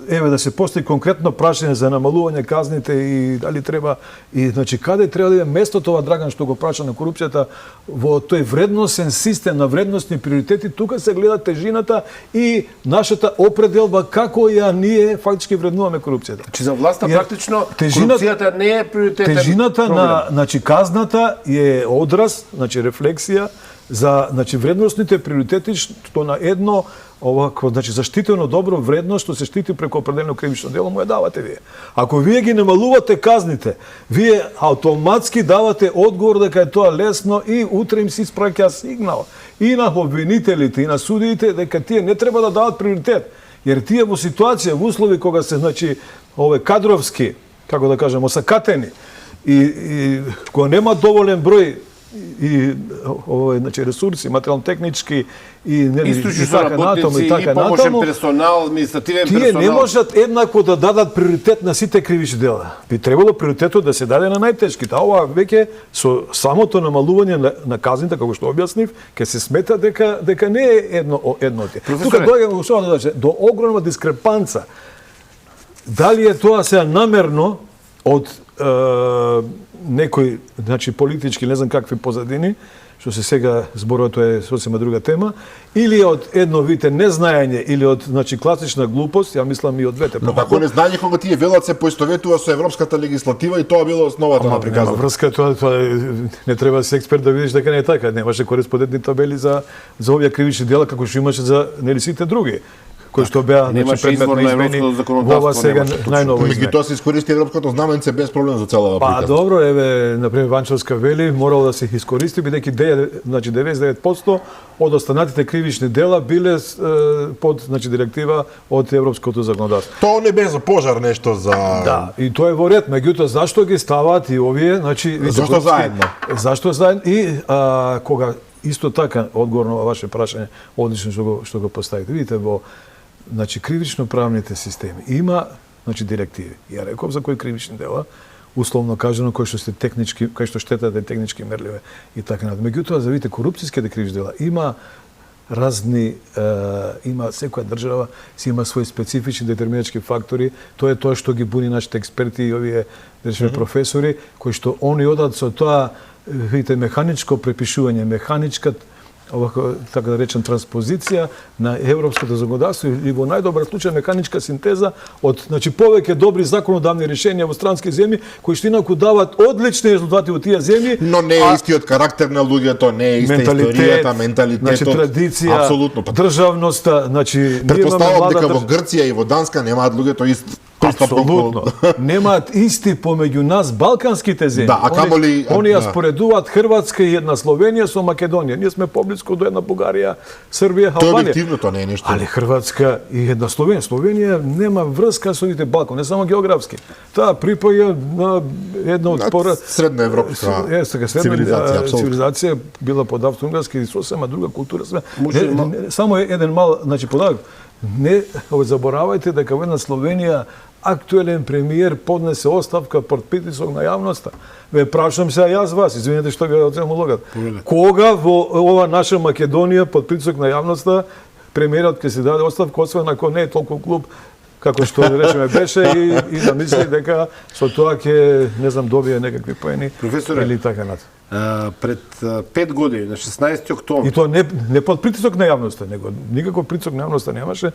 еве да се постои конкретно прашање за намалување казните и дали треба и каде треба да иде местото ова Драган што го праша на корупцијата во тој вредносен систем на вредносни приоритети, тука се гледа тежината и нашата определба како ја ние фактички вреднуваме корупцијата. За власта практично корупцијата не е приоритетен. Тежината на казната е одраз, рефлексија за значи вредносните приоритети што на едно овако значи заштитено добро вредност што се штити преку определено кривично дело му ја давате вие. Ако вие ги намалувате казните, вие автоматски давате одговор дека е тоа лесно и утре им се испраќа сигнал и на обвинителите и на судиите дека тие не треба да дават приоритет, jer тие во ситуација во услови кога се значи кадровски, како да кажам, осакатени и кога нема доволен број и значи ресурси, материјално-технички и така натаму и помошен персонал, административен персонал. Тие не можат еднакво да дадат приоритет на сите кривични дела. Би требало приоритетот да се даде на најтешките. А ова веќе со самото намалување на казните, како што објаснив, ќе се смета дека не е едно Тука доаѓаме до огромна дискрепанца. Дали е тоа сега намерно од некои, значи политички, не знам какви позадини, што се сега зборува, тоа е сосема друга тема, или од едно вите незнаење, или од значи класична глупост, ја мислам и од двете. Но како незнаење кога тие велат се поистоветува со европската легислатива и тоа било основата на приказот. Врска тоа не треба да си експерт да видиш дека не е така. Немаше кореспондентни табели за овие кривични дела како што имаше за нели сите други, кои што беа предмет на измени во ова сега најново измени. Меѓутоа се искористи европското знаменце без проблем за целава приказна. Па добро, еве, например, Ванчовска вели, морало да се искористи, бидејќи 99% од останатите кривични дела биле под значи директива од европското законодавство. Тоа не бе за пожар нешто за Да, и тоа е во ред, меѓутоа зашто ги ставаат и овие, значи зашто заедно? Зашто заедно и кога исто така одговор на ваше прашање, одлично што го поставите. Видите во значи кривично правните системи има значи директиви. Ја реков за кои кривични дела, условно кажано кои што се технички, кои што штетата е технички мерливе и така натаму. Меѓутоа за видите корупцијските кривични дела има разни има секоја држава си има свои специфични детерминачки фактори. Тоа е тоа што ги буни нашите експерти и овие професори кои што они одат со тоа видите механичко препишување, механичка овако така да речем транспозиција на европското законодавство и во најдобар случај механичка синтеза од значи повеќе добри законодавни решенија во странски земји кои што инаку дават одлични резултати во тие земји, но не е истиот карактер на луѓето, не е иста историјата, менталитетот, значи традиција, апсолутно државноста, значи претпоставувам дека во Грција и во Данска немаат луѓето ист апсолутно. Немаат исти помеѓу нас балканските земји. Да, а камоли они ја споредуваат Хрватска и една Словенија со Македонија. Ние сме поблиску до една Бугарија, Србија, Албанија. Тоа објективно тоа не е нешто. Али Хрватска и една Словенија. Словенија нема врска со овите Балкан, не само географски. Таа припаја на една од средна европска цивилизација била под австро-унгарски и сосема друга култура. Само еден мал, значи податок. Не заборавајте дека во една Словенија актуелен премиер поднесе оставка под притисок на јавноста. Ве прашам се јас вас, извинете што ви одземам логат. Кога во ова наша Македонија под притисок на јавноста премиерот ќе се даде оставка, освен ако не е толку глуп како што речеме беше и да мисли дека со тоа ќе не знам добие некакви поени или така натаму. Пред 5 години, на 16 октомври. И тоа не под притисок на јавноста, него никаков притисок на јавноста немаше.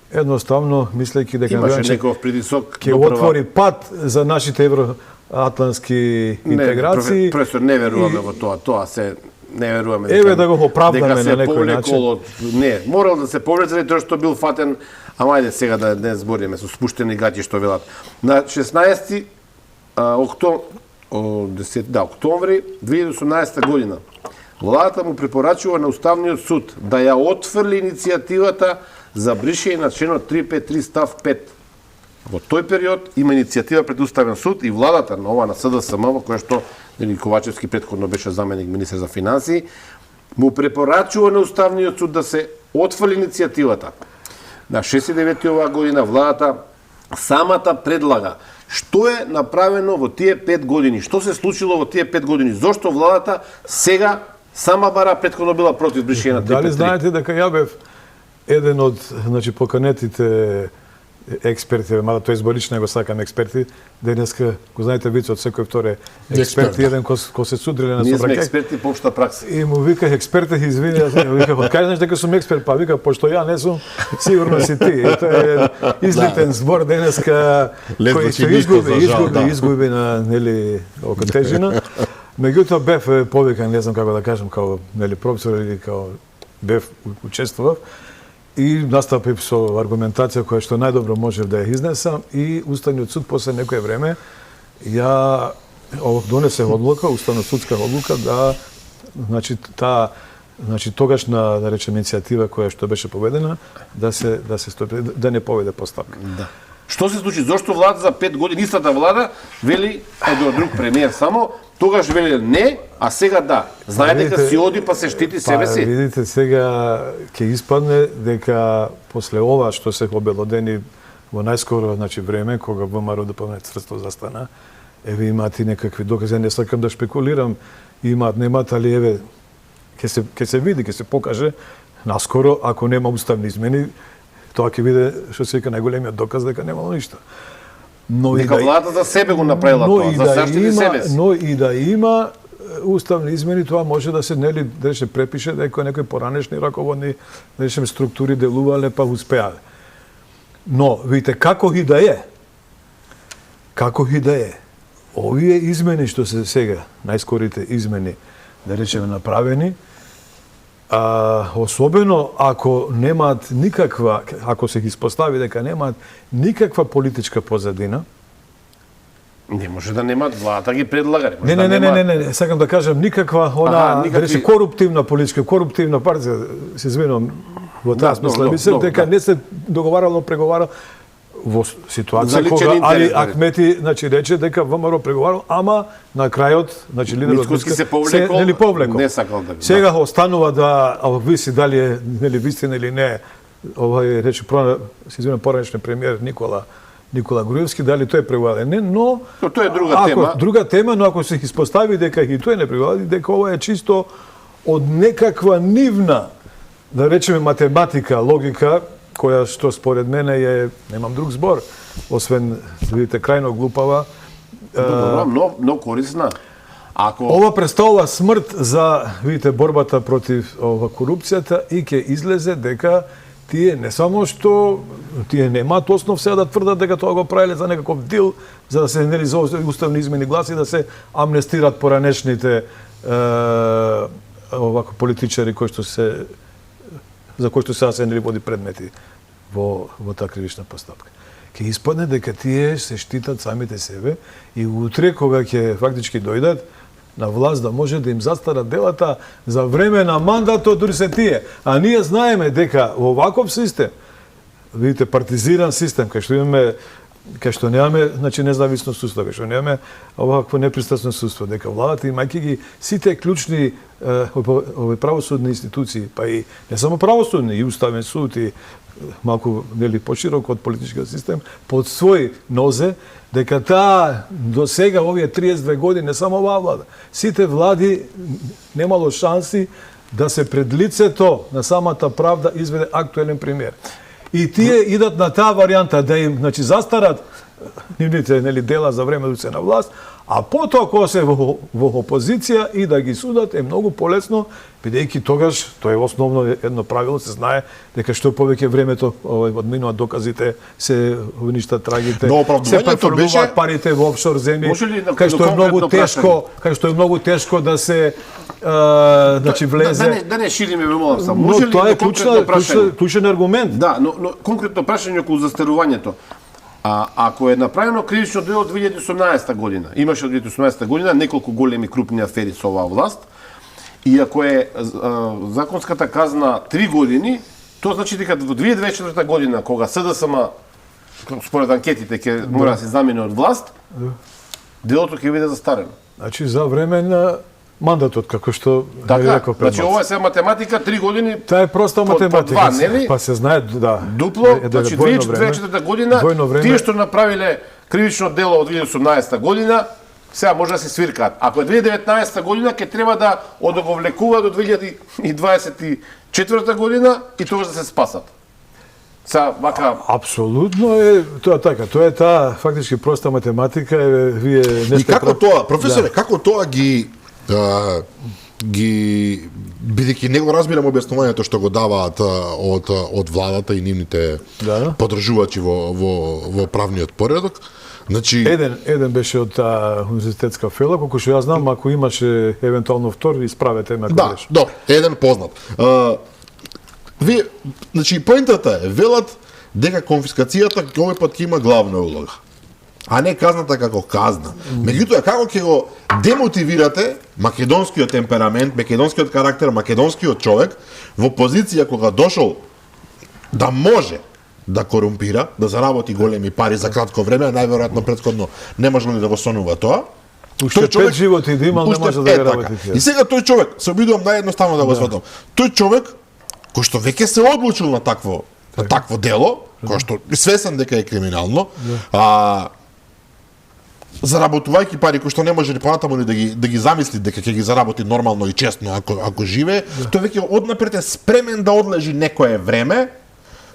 Едноставно мислејќи дека имаше некој притисок ќе отвори пат за нашите евроатлантски интеграции. Професор, не веруваме во тоа. Тоа се не веруваме дека да го оправдаме на некој начин. Не, морал да се повреди заради тоа што бил фатен, ама ајде сега да не збориме со спуштени гаќи што велат. На 16 октомври 2018 година владата му препорачува на Уставниот суд да ја отфрли иницијативата за бришење на членот 353 став 5. Во тој период има иницијатива пред Уставен суд и владата на ова на СДСМ, во која што Дени Ковачевски претходно беше заменик министер за финансии, му препорачува на Уставниот суд да се отфрли иницијативата. На 69 оваа година владата самата предлага што е направено во тие 5 години, што се случило во тие 5 години, зошто владата сега сама бара, претходно била против бришење на 353. Дали знаете дека ја бев еден од значи поканетите експерти, мада тој зборично го сакам експерти, денеска го знаете вицот секој вторе експерти, еден кој се судриле на собраќај. Ние сме експерти по општа пракса. И му вика експерти, извини, вика, кај знаеш дека сум експерт, па вика пошто ја не сум, сигурно си ти. И тоа е излитен збор денеска кој што изгуби на нели тежина. Меѓутоа бев повикан, не знам како да кажам, као професор или као бев учествував и настапив со аргументација која што најдобро можев да ја изнесам и Уставниот суд после некое време ја донесе одлука, уставно-судска одлука да тогашна, да речем, иницијатива која што беше поведена да се стопи, да не поведе постапка. Да. Што се случи? Зошто влада за 5 години, истата влада вели до друг премиер само, тогаш вели не, а сега да. Знае дека си оди па се штити себе си. Видите, сега ќе испадне дека после ова што се обелодени во најскоро време, кога ВМРО ДПМН црсто застана, еве имаат и некакви докази, не сакам да шпекулирам, немаат, али еве ќе се види, ќе се покаже наскоро, ако нема уставни измени, тоа ќе биде што се вика најголемиот доказ дека немало ништо. Но дека владата за себе го направила тоа, за заштити себе си. Но и да има уставни измени, тоа може да се да се препише дека некои поранешни раководни структури делувале па успеале. Но видите како и да е, овие измени што се сега, најскорите измени, да речеме направени, особено ако немаат никаква, ако се ги испостави дека немаат никаква политичка позадина. Не може да немаат, владата ги предлага. Не, сакам да кажам никаква да рече коруптивна политичка, коруптивна партија, се извинувам во таа смисла, мислам дека не се договарало, преговарало во ситуација кога Али Ахмети, рече дека ВМРО преговарал, ама на крајот, лидерот Мицкоски се повлекол. Не сакал да. Сега останува да виси дали е вистина или не. Овој рече поранешен премиер Никола Груевски, дали тој преговарал, не, но тоа е друга тема, но ако се испостави дека и тој не преговарал, дека ова е чисто од некаква нивна, да речеме математика, логика, која што според мене е, немам друг збор, освен, видите, крајно глупава. Но корисна. Ова представува смрт за, видите, борбата против корупцијата и ќе излезе дека тие не само што тие немаат основ сега да тврдат дека тоа го правеле за некаков дил, за да се за уставни измени гласи, да се амнестират поранешните политичари за кои што сега се води предмети во таа кривична постапка. Ќе испадне дека тие се штитат самите себе и утре кога ќе фактички дојдат на власт да може да им застарат делата за време на мандатот, дури се тие. А ние знаеме дека во ваков систем, видите, партизиран систем, кај што немаме независно судство, кај што немаме овакво непристрасно судство, дека владата имајќи ги сите клучни правосудни институции, па и не само правосудни, и уставен суд, и малку пошироко од политичкиот систем, под свој нозе, дека таа до сега овие 32 години, не само оваа влада, сите влади немало шанси да се пред лицето на самата правда изведе актуелен премиер. И тие идат на таа варијанта да им застарат нивните дела за време док се на власт, а потоа кога се во опозиција и да ги судат е многу полесно, бидејќи тогаш тоа е основно едно правило, се знае дека што повеќе времето одминуваат доказите, се уништат трагите, се префрлуваат парите во офшор земји, кај што е многу тешко да се влезе. Да не шириме молам само. Може ли тоа е клучен аргумент. Да, но конкретно прашање околу застарувањето. Ако е направено кривично дело од 2018 година, имаше од 2018 година неколку големи крупни афери со оваа власт, и ако е законската казна 3 години, тоа значи дека во 2024 година, кога СДСМ, според анкетите, ќе мора да се замени од власт, делото ќе биде застарено. Значи за време на мандатот, како што реков пред. Значи ова е сега математика, 3 години. Таа е проста математика. Па се знае, да. Дупло, значи 2024 година, тие што направиле кривично дело од 2018 година, сега може да се свиркаат. Ако е 2019 година, ќе треба да одоговлекува до 2024 година и тогаш да се спасат. Апсолутно е тоа така. Тоа е таа фактички проста математика. Вие и како тоа, професоре, како тоа ги бидејќи не го разбирам објаснувањето што го даваат од владата и нивните поддржувачи во правниот поредок, Значи Еден беше од таа универзитетска фела, колку што јас знам, ако имаше евентуално втор, исправете ме ако да, грешам. да, еден познат. Вие, значи поентата е велат дека конфискацијата овој пат ќе има главна улога, а не казната како казна. Меѓутоа, како ќе го демотивирате македонскиот темперамент, македонскиот карактер, македонскиот човек во позиција кога дошол да може да корумпира, да заработи големи пари за кратко време, а најверојатно претходно не можело ли да го сонува тоа. Уште 5 животи да имал, не може да ги работи тие. И сега тој човек, се обидувам наједноставно да го сватам, тој човек кој што веќе се одлучил на такво дело, кој што е свесен дека е криминално, заработувајќи пари кои што не може ни понатаму ни да ги замисли дека ќе ги заработи нормално и честно ако живее, тој веќе однапред е спремен да одлежи некое време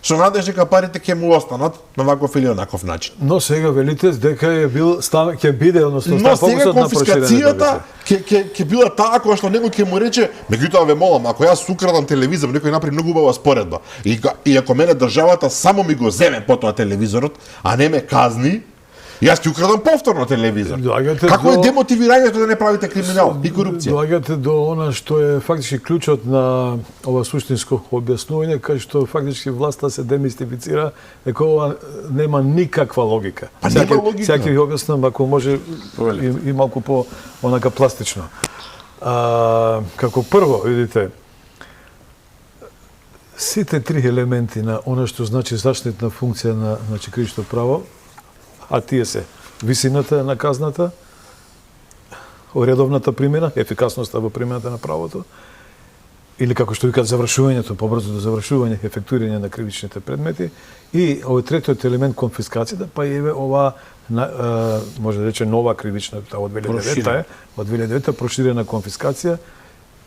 со надеж дека парите ќе му останат на ваков или онаков начин. Но сега велите дека ќе биде, односно но сега фокусот на конфискацијата ќе била таа која што него ќе му рече, меѓутоа ве молам, ако јас украдам телевизор, некој направи многу убава споредба. И ако мене државата само ми го земе потоа телевизорот, а не ме казни, јас ќе украдам повторно телевизор. Како е демотивирањето да не правите криминал и корупција? Доаѓате до она што е фактички клучот на ова суштинско објаснување, кај што фактички власта се демистифицира, дека ова нема никаква логика. Нема логика. Сега ќе ви објаснам, ако може и малку по онака пластично. Како прво, видите, сите три елементи на она што значи заштитна функција на кривично право, а тие се висината на казната, редовната примена, ефикасноста во примената на правото, или како што викаат завршувањето, побрзото завршување, ефектуирање на кривичните предмети, и овој третиот елемент конфискацијата, па еве ова може да рече нова кривична, од 2009 проширена конфискација,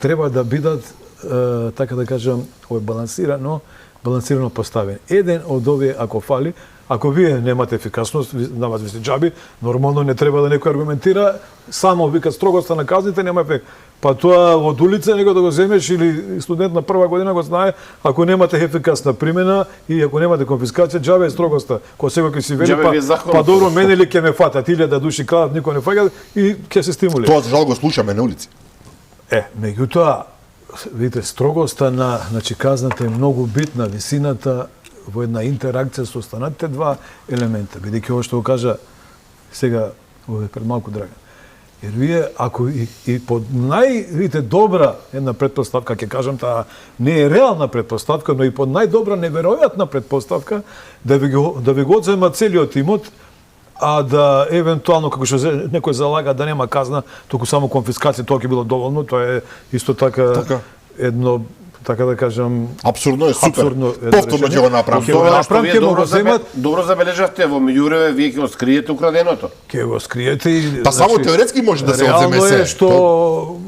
треба да бидат така да кажам, балансирано поставени. Еден од овие ако фали, ако вие немате ефикасност, на вас ви се џаби, нормално не треба да некој аргументира, само вика строгоста на казните нема ефект. Па тоа од улица него да го земеш или студент на прва година го знае, ако немате ефикасна примена и ако немате конфискација, џабе е строгоста. Кога секој ќе си вели па добро мене ли ќе ме фатат, 1000 души крадат, никој не фаќа и ќе се стимулира. Тоа за жал го слушаме на улици. Меѓутоа, видите, строгоста на казната е многу битна, висината во една интеракција со останатите два елемента, бидејќи ова што го кажа сега овде пред малку Драган. Jer вие, ако и под видите, добра една предпоставка, ќе кажам, таа не е реална предпоставка, но и под најдобра неверојатна предпоставка, да ви го одземат целиот имот, а да евентуално, како што некој залага да нема казна, току само конфискација, тоа ќе било доволно, тоа е исто така едно, така да кажам, абсурдно е, супер. Повторно ќе го направам. Тоа што вие добро забележавте, во меѓувреме вие ќе го скриете украденото. Ќе го скриете и па само теоретски може да се одземе се. Реално е што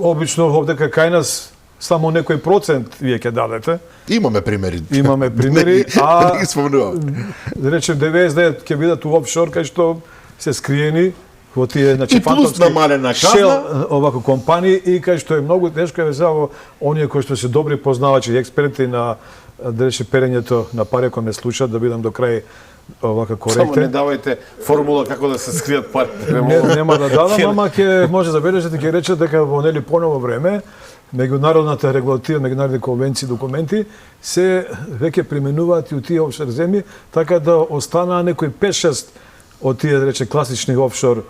обично овде кај нас само некој процент вие ќе дадете. Имаме примери. А не ги спомнувам. Да речем 99 ќе бидат у офшор кај што се скриени во тие фантомски шел овако компании и кај што е многу тешко е за оние кои што се добри познавачи и експерти на да рече перењето на пари, ако ме слушаат, да бидам до крај овака коректен. Само не давајте формула како да се скријат парите. Нема да дадам, ама ќе може забележите, ќе рече дека во поново време меѓународната регулатива, меѓународни конвенции, документи се веќе применуваат и у тие офшор земји, така да останаа некои 5-6 од тие, да рече, класични офшор,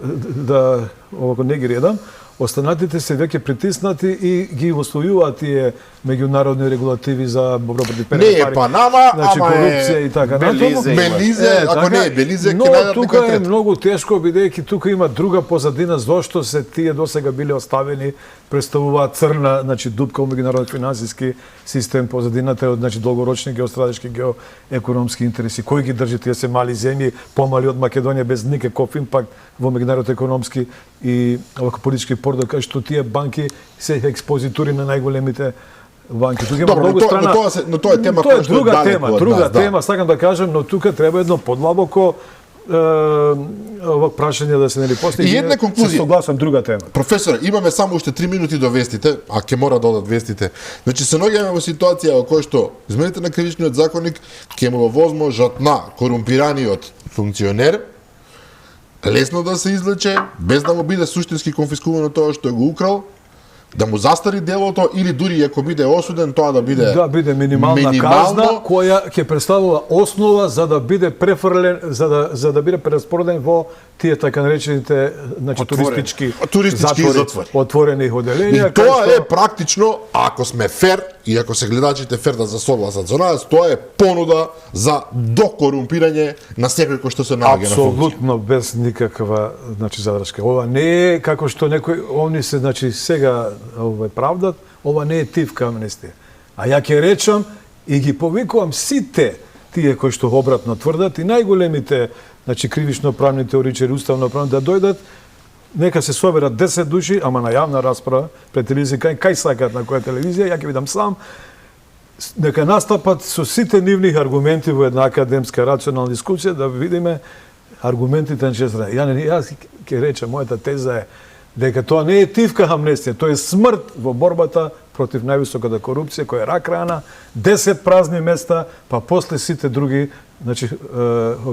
да овако не ги редам, останатите се веќе притиснати и ги усвојуваат тие меѓународни регулативи за борба против пари. Не е Панама, ама корупција и така натаму. Белизе, ако не е Белизе, но тука е многу тешко, бидејќи тука има друга позадина зошто се тие досега биле оставени, представуваат црна, дупка во меѓународен финансиски систем, позадината е долгорочни геостратешки, геоекономски интереси. Кој ги држи тие се мали земји, помали од Македонија без никаков импакт во меѓународен економски и овако политички пордок, кај што тие банки се експозитури на најголемите банки. Тука има многу страна. Но тоа е тема која што е друга тема, сакам да кажам, но тука треба едно подлабоко ова прашање да се постави. И една конклузија. Се согласам, друга тема. Професоре, имаме само уште 3 минути до вестите, а ќе мора да одат вестите. Значи се наоѓаме во ситуација во која што измените на кривичниот законник ќе му возможат на корумпираниот функционер лесно да се извлече, без да му биде суштински конфискувано тоа што го украл, да му застари делото или дури ако биде осуден тоа да биде минимална казна која ќе представува основа за да биде префрлен, за да биде прераспореден во тие така наречените туристички затвори, отворени оделенија. И тоа е практично, ако сме фер и ако се гледачите фер да согласат со нас, тоа е понуда за докорумпирање на секој кој што се наоѓа на функција. Апсолутно без никаква задршка. Ова не е како што некои они се сега правдат, ова не е тивка амнестија. А ја ќе речам и ги повикувам сите тие кои што обратно тврдат и најголемите кривично-правни теоричари, уставно-правни да дојдат, нека се соберат 10 души, ама на јавна расправа пред телевизија, кај сакат на која телевизија, ја ќе видам сам, нека настапат со сите нивни аргументи во една академска рационална дискусија да видиме аргументите на честра. Јас ќе речем, мојата теза е дека тоа не е тивка амнестија, тоа е смрт во борбата против највисоката корупција, која е рак рана, 10 празни места, па после сите други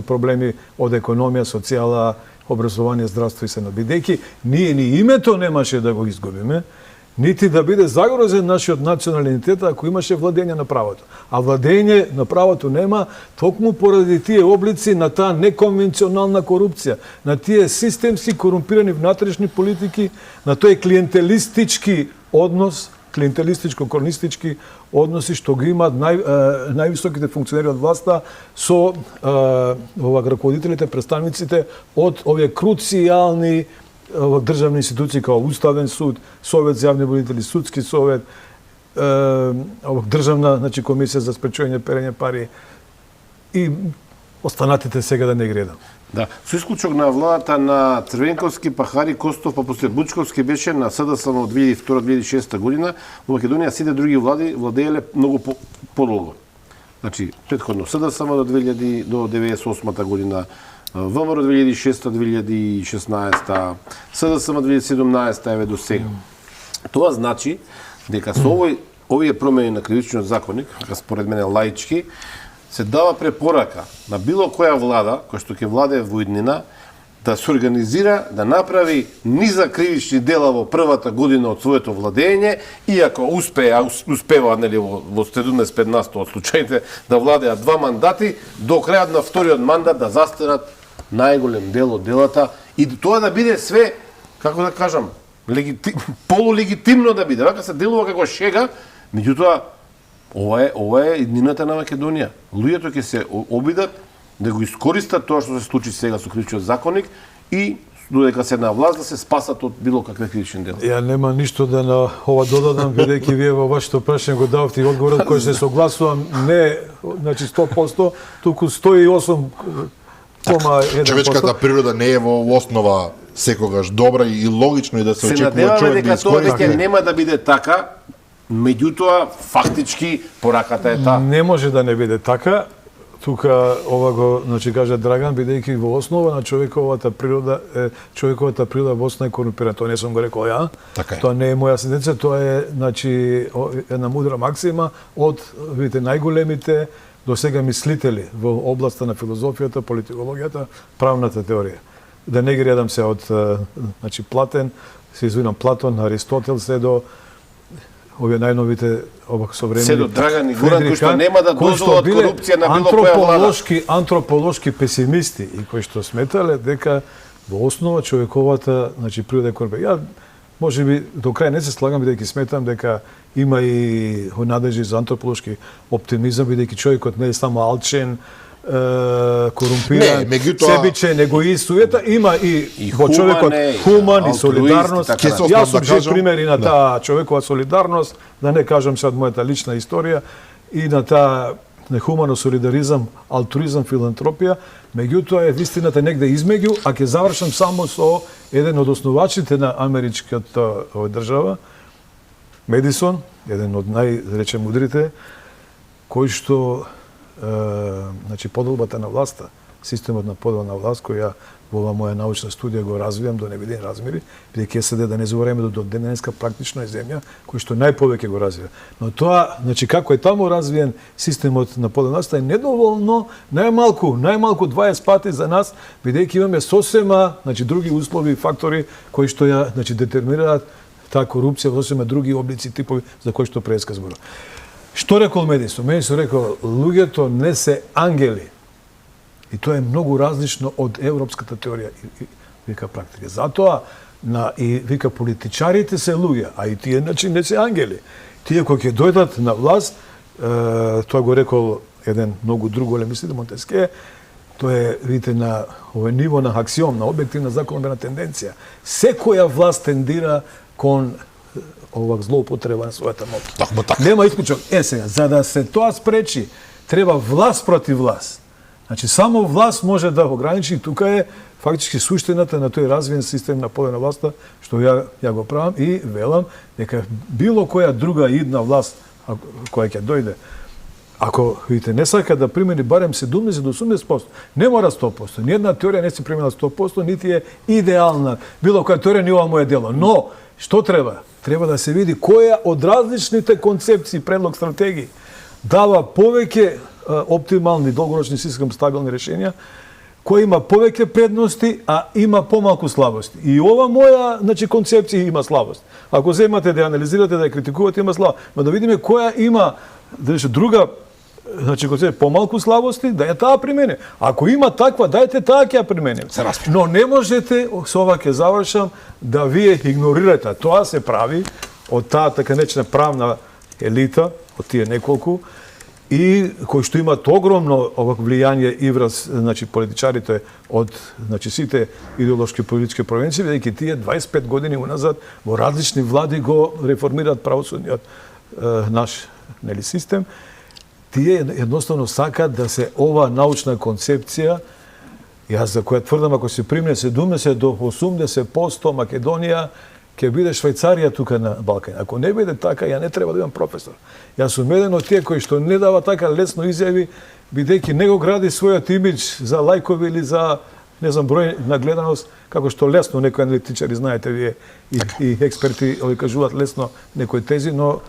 проблеми од економија, социјала, образование, здравство и сено. Бидејќи ние ни името немаше да го изгубиме, нити да биде загрозен нашиот национален идентитет ако имаше владење на правото. А владење на правото нема токму поради тие облици на таа неконвенционална корупција, на тие системски корумпирани внатрешни политики, на тој клиентелистички однос, клиентелистичко-кронистички односи што ги имаат највисоките функционери од власта со раководителите, представниците од овие круцијални државни институции како Уставен суд, Совет за јавни обвинители, Судски совет, државна комисија за спречување перење пари и останатите сега да не гредам. Да, со исклучок на владата на Црвенковски, Пахари, Костов, па после Бучковски беше на СДСМ од 2002-2006 година, во Македонија сите други влади владееле многу подолго. Значи, претходно СДСМ до 1998 година, ВМРО 2006-2016, СДСМ 2017 еве до сега. Тоа значи дека со овие промени на кривичниот законник, според мене лаички, се дава препорака на било која влада, која што ќе владее во иднина, да се организира, да направи низа кривични дела во првата година од своето владење, и ако успева во 17-15 од случаите да владеат 2 мандати, до крајот на вториот мандат да застарат најголем дел од делата и тоа да биде све, како да кажам, полулегитимно да биде. Вака се делува како шега, меѓутоа ова е иднината на Македонија. Луѓето ќе се обидат да го искористат тоа што се случи сега со кривичниот законник и додека се на власт да се спасат од било какви кривични дела. Ја нема ништо да на ова додадам, бидејќи вие во вашето прашање го дававте и одговорот кој се согласувам не 100%, туку 108,1%. Човечката природа не е во основа секогаш добра и логично и да се очекува човек да дека тоа искористи. дека нема да биде така, меѓутоа фактички пораката е таа. Не може да не биде така. Тука ова го кажа Драган, бидејќи во основа на човековата природа во основа е корумпирана. Тоа не сум го рекол ја. Така е. Тоа не е моја сентенција, тоа е една мудра максима од најголемите до сега мислители во областа на филозофијата, политикологијата, правната теорија. Да не ги редам се од Платен, се извинам, Платон, Аристотел, се до овие најновите современи. Се до Драган и Горан, кои што нема да дозволат корупција на било која влада. Антрополошки песимисти и кои што сметале дека во основа човековата природа е корумпирана. Ја можеби до крај не се слагам, бидејќи сметам дека има и надежди за антрополошки оптимизам, бидејќи човекот не е само алчен, корумпиран, себичен, егоист, суета, има и во човекот хуман и солидарност. Јас сум жив пример и на таа човекова солидарност, да не кажам се од мојата лична историја, и на таа хумано солидаризам, алтруизам, филантропија, меѓутоа е вистината негде измеѓу, а ќе завршам само со еден од основачите на америчката држава, Медисон, еден од мудрите, кој што поделбата на власта, системот на подела на власт, која во ова моја научна студија го развивам до невидени размери, бидејќи САД да не забораваме до денеска практично е земја која што најповеќе го развива. Но тоа, значи како е таму развиен системот на подонаста е недоволно, најмалку 20 пати за нас, бидејќи имаме сосема, значи други услови и фактори кои што ја, значи детерминираат таа корупција, сосема други облици типови за кои што преска зборува. Што рекол Медисо? Медисо рекол, луѓето не се ангели. И тоа е многу различно од европската теорија и вика практика. Затоа и вика политичарите се луѓе, а и тие значи не се ангели. Тие кои ќе дојдат на власт, тоа го рекол еден многу друг голем мислител Монтескје, тоа е видите на овој ниво на аксиом, на објективна закономерна тенденција. Секоја власт тендира кон овак злоупотреба на својата моќ. Така. Нема исклучок. Сега, за да се тоа спречи, треба власт против власт. Значи, само власт може да ограничи, и тука е фактички суштината на тој развиен систем на подела власта, што ја го правам и велам дека било која друга идна власт која ќе дојде, ако видите не сака да примени барем 70 до 80%, не мора 100%. Ниједна теорија не се примена 100%, нити е идеална. Било која теорија не ова моје дело. Но што треба? Треба да се види која од различните концепции, предлог, стратегии дава повеќе оптимални, долгорочни, систем стабилни решенија, кој има повеќе предности, а има помалку слабости. И ова моја, значи, концепција има слабост. Ако земате да ја анализирате, да ја критикувате, има слабост. Но да видиме која има друга, значи, концепција помалку слабости, да ја таа примене. Ако има таква, дајте таа ќе ја примене. Но не можете, со ова ќе завршам, да вие игнорирате. Тоа се прави од таа така наречена правна елита, од тие неколку, и кои што имаат огромно овак влијание и врз, значи, политичарите од, значи, сите идеолошки политички провинции, бидејќи тие 25 години уназад во различни влади го реформираат правосудниот наш, нели, систем. Тие едноставно сакаат да се ова научна концепција, јас за која тврдам, ако се примне 70 до 80% Македонија ќе биде Швајцарија тука на Балкан. Ако не биде така, ја не треба да имам професор. Јас сум еден од тие кои што не дава така лесно изјави, бидејќи него гради својот имидж за лајкови или за, не знам, број на гледаност, како што лесно некои аналитичари, знаете вие, и експерти кажуваат лесно некои тези, но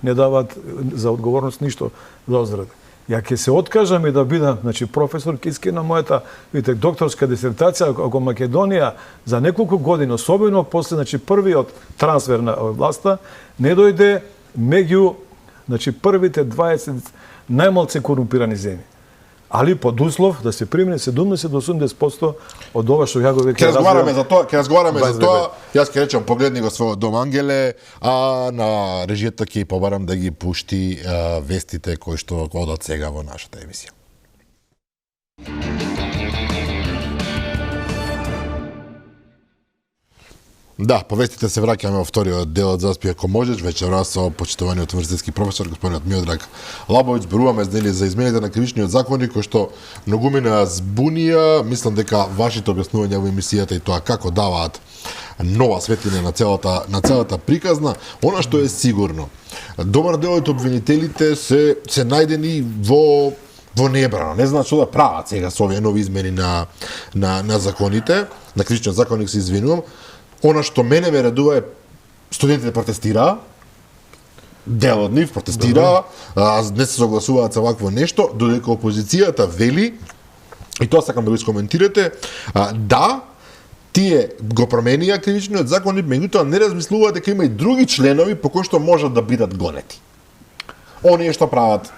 не даваат за одговорност ништо за озради. Ја ќе се откажам и да бидам, значи, професор, ќе искам мојата, видите, докторска дисертација, ако Македонија за неколку години, особено после, значи, првиот трансфер на власта, не дојде меѓу, значи, првите 20 најмалце корумпирани земји. Али под услов да се примени 70 до 80% од ова што ја го веќе разговараме за тоа, Јас ќе речам погледни го својот дом Ангеле, а на режијата ќе побарам да ги пушти вестите кои што одат сега во нашата емисија. Да, по вестите се враќаме во вториот дел од Заспи ако можеш, вечерва со почитуваниот универзитетски професор господинот Миодраг Лабовиќ. Зборуваме за измените на кривичниот законник кои што многумина збунија. Мислам дека вашите објаснувања во емисијата и тоа како даваат нова светлина на целата приказна. Она што е сигурно, добар дел од обвинителите се најдени во небрано. Не знаат што да прават сега со овие нови измени на законите, на кривичниот законник, се извинувам. Она што мене ме радува е студентите протестираа, дел од нив протестираа, не се согласуваат за вакво нешто, додека опозицијата вели, и тоа сакам да го искоментирате, да, тие го променија кривичниот законник, меѓутоа не размислуваат дека има и други членови по кои што можат да бидат гонети. Оние што прават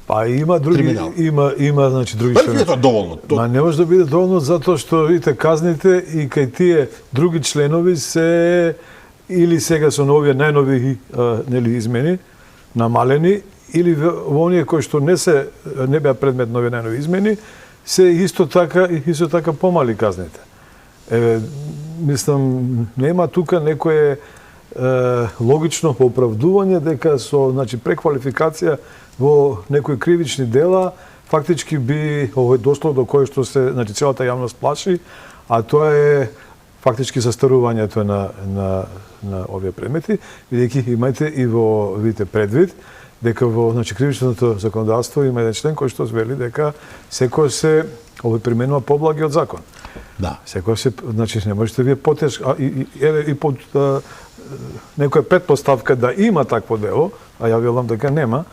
Па има други, криминал. има значи други што. Дали тоа доволно? Ма не може да биде доволно затоа што видите казните и кај тие други членови се или сега со новија најнови нели измени намалени, или во оние кои што не беа предмет нови најнови измени се исто така помали казните. Мислам нема тука некое логично оправдување дека со значи преквалификација во некои кривични дела фактички би дошло до кое што се значи целата јавност плаши, а тоа е фактички застарувањето на овие предмети, бидејќи имајте и во видите предвид дека во значи кривичното законодавство има еден член кој што вели дека секој се овој применува поблаги од закон. Да. Секој се, значи не можете вие потешко и под некоја претпоставка да има такво дело, а ја велам дека нема.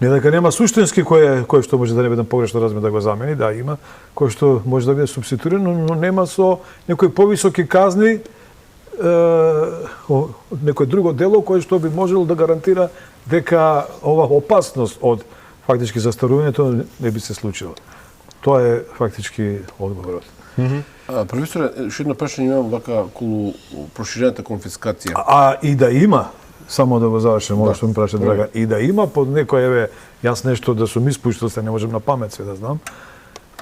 Не дека нема суштински кој што може да не биде погрешно разумен да го замени, да има, кој што може да биде субституирано, но нема со некои повисоки казни некој друго дело кој што би можело да гарантира дека ова опасност од фактички застарувањето не би се случило. Тоа е фактички одговорот. Професоре, уште едно прашање имам вака околу проширената конфискација. И да има, само да го завршим, ова што ми праша Драган, и да има под некој, еве, јас нешто да сум испуштил, се не можем на памет све да знам,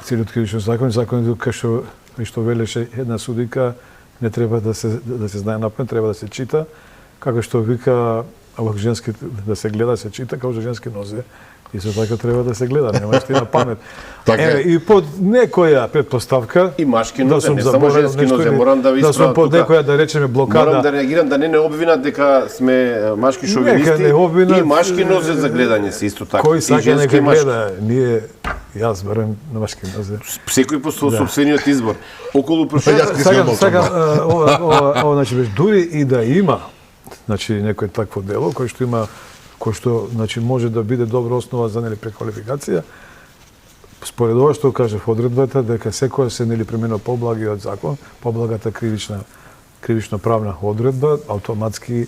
целиот кривичен закон, законот кај што велеше една судика, не треба да се знае напред, треба да се чита, како што вика, ако женски да се гледа, се чита, како женски нозе. Исто така треба да се гледа, нема што на памет. Еве, и под некоја претпоставка, И машки нозе, не само женски нозе, морам да ви да сум под некоја, да речеме, блокада. Морам да реагирам да не обвинат дека сме машки шовинисти. И машки нозе за гледање се исто така. Кој сака нека гледа, ние, јас барем на машки нозе. Секој по собствениот избор. Околу проширената Ова, значи, дури и да има, значи, некој такво дело, кој што значи може да биде добра основа за преквалификација. Според ова што каже в одредбата дека секоја се применува поблаги од закон, поблагата кривично правна одредба, автоматски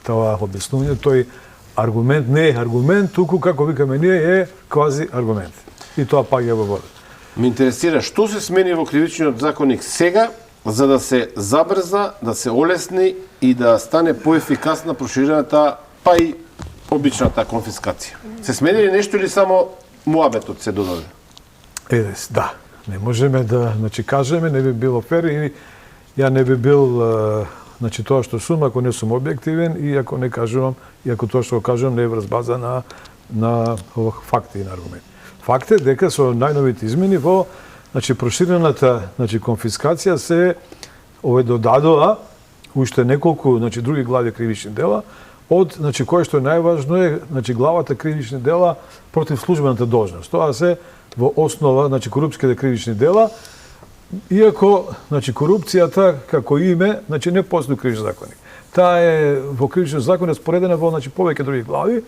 тоа објаснување, тој аргумент не е аргумент, туку како викаме ние е квази аргумент. И тоа паѓа во вода. Ме интересира што се смени во кривичниот законник сега за да се забрза, да се олесни и да стане поефикасна проширената па и обичната конфискација. Се смени ли нешто или само муабетот се додаде? Да, не можеме да, значи, кажеме, не би било фер и ја не би бил, значи, тоа што сум, ако не сум објективен и ако не кажувам, и ако тоа што го кажувам не е врз база на факти и на аргументи. Факт е дека со најновите измени во, значи, проширената, значи, конфискација се додадоа уште неколку, значи, други глави кривични дела, значи, кое што е најважно е, значи, главата кривични дела против службената должност. Тоа се во основа, значи, корупските кривични дела, иако, значи, корупцијата како име, значи, не постои кривичен законник. Таа е во кривичен закон е споредена во, значи, повеќе други глави,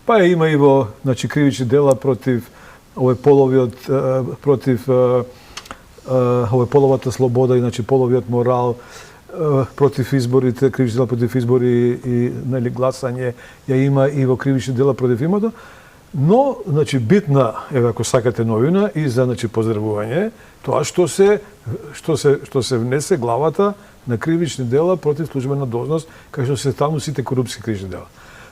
па има и во, значи, кривични дела против овој половиот, против овој половата слобода и, значи, половиот морал, против изборите, кривични дела против избори и гласање, ја има и во кривични дела против имото, но, значи, битна, еве, ако сакате новина, и за, значи, поздравување, тоа што се внесе главата на кривични дела против службена должност, кај што се таму сите корупски кривични дела.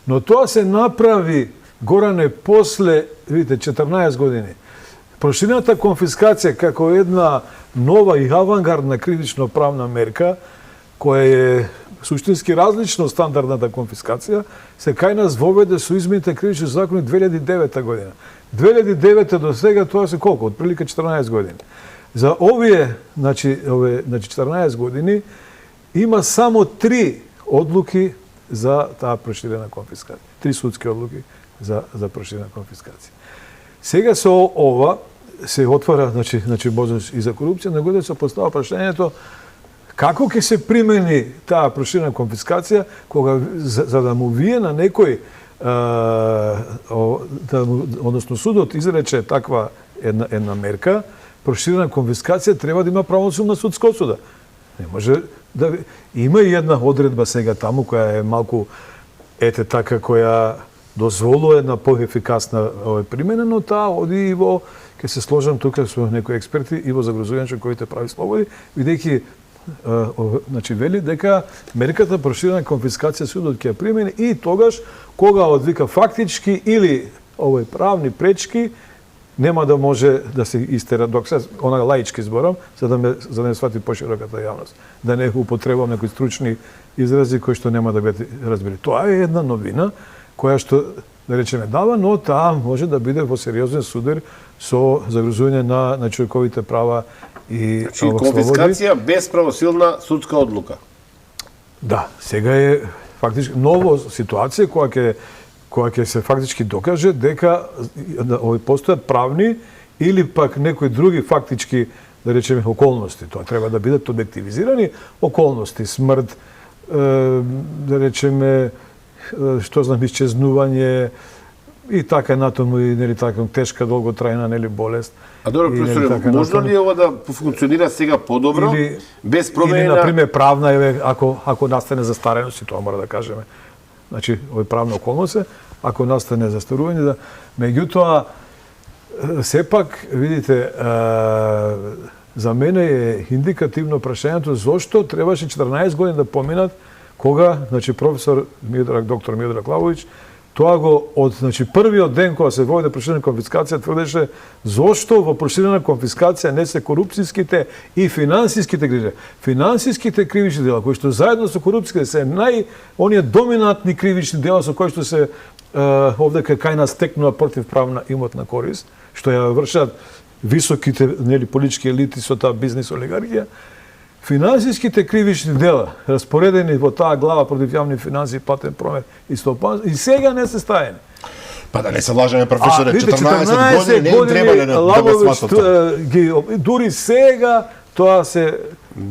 Но тоа се направи, Горане, после, видите, 14 години. Проширената конфискација како една нова и авангардна кривично правна мерка, која е суштински различна од стандардната конфискација, се кај нас воведе со измените кривични закони 2009 година. 2009 до сега тоа се колку? Отприлика 14 години. За овие, значи 14 години, има само 3 одлуки за таа проширена конфискација. 3 судски одлуки за проширена конфискација. Сега со ова се отвара, значи можност и за корупција, него да се постава прашањето како ќе се примени таа проширена конфискација кога за да му вие на некој односно судот изрече таква една мерка, проширена конфискација треба да има правосудна судска осуда. Не може да има и една одредба сега таму која е малку така која дозволува една поефикасна примена, но таа оди и во, ќе се сложам тука со некои експерти, и во загрозувањето коите прави слободи, бидејќи значи вели дека мерката проширена конфискација судот ќе ја примени и тогаш кога одвика фактички или овој правни пречки нема да може да се истера, док се она лаички зборам, за да не свати пошироката јавност, да не употребувам некои стручни изрази кои што нема да бидат разбери. Тоа е една новина која што, да речеме, дава, но таа може да биде во сериозен судар со загрозување на човековите права и конфискација без правосилна судска одлука. Да, сега е фактички нова ситуација која ќе се фактички докаже дека постојат правни или пак некои други фактички, да речеме, околности. Тоа треба да бидат објективизирани околности, смрт, да речеме, што знам, исчезнување и така натаму, и нели така тешка долготрајна нели болест. А добро, професоре, можно ли ова да функционира сега подобро, без промена? Или, например, правна, ако настане застареност, и тоа мора да кажеме. Значи, овој правна околност е, ако настане застарување, да... Меѓутоа, сепак, видите, за мене е индикативно прашањето зошто требаше 14 години да поминат кога, значи, професор доктор Миодраг Лавовиќ, тоа го од, значи, првиот ден кога се води проширена конфискација тврдеше зошто во проширена конфискација не се корупцијските и финансиските кривични. Финансиските кривични дела кои што заедно со корупцијските се оние доминантни кривични дела со кои што се овдека кај нас текнува противправна имотна корист, што ја вршат високите нели политички елити со таа бизнис олигархија. Финансиските кривични дела, распоредени во таа глава против јавни финансии, платен промет и стопанство, и сега не се стаени. Па да не се лажеме, професоре, 14 години не им треба да го сватат. Дури сега тоа се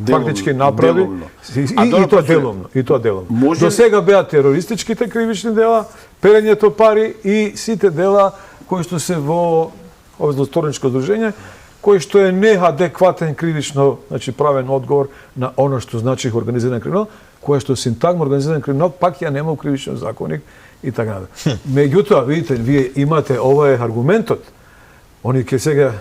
фактички направи и тоа деломно. До сега беа терористичките кривични дела, перењето пари и сите дела кои што се во злосторничко здружење, кој што е неадекватен кривично, значи правен одговор на оно што значи организиран криминал, кој што синтагма организиран криминал пак ја нема у кривичниот законник и така натаму. Меѓутоа, видите, вие имате, ова е аргументот. Они ќе сега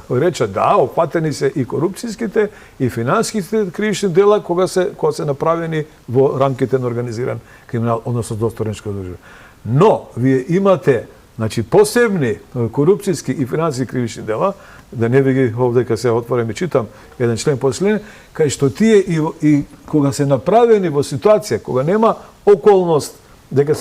речат да, опатени се и корупцијските и финансиските кривични дела кога се направени во рамките на организиран криминал, односно злосторничко здружение. Но вие имате, значи, посебни корупцијски и финансиски кривични дела, да не ви ги овдека се отворам и читам еден член по член, кај што тие и кога се направени во ситуација, кога нема околност дека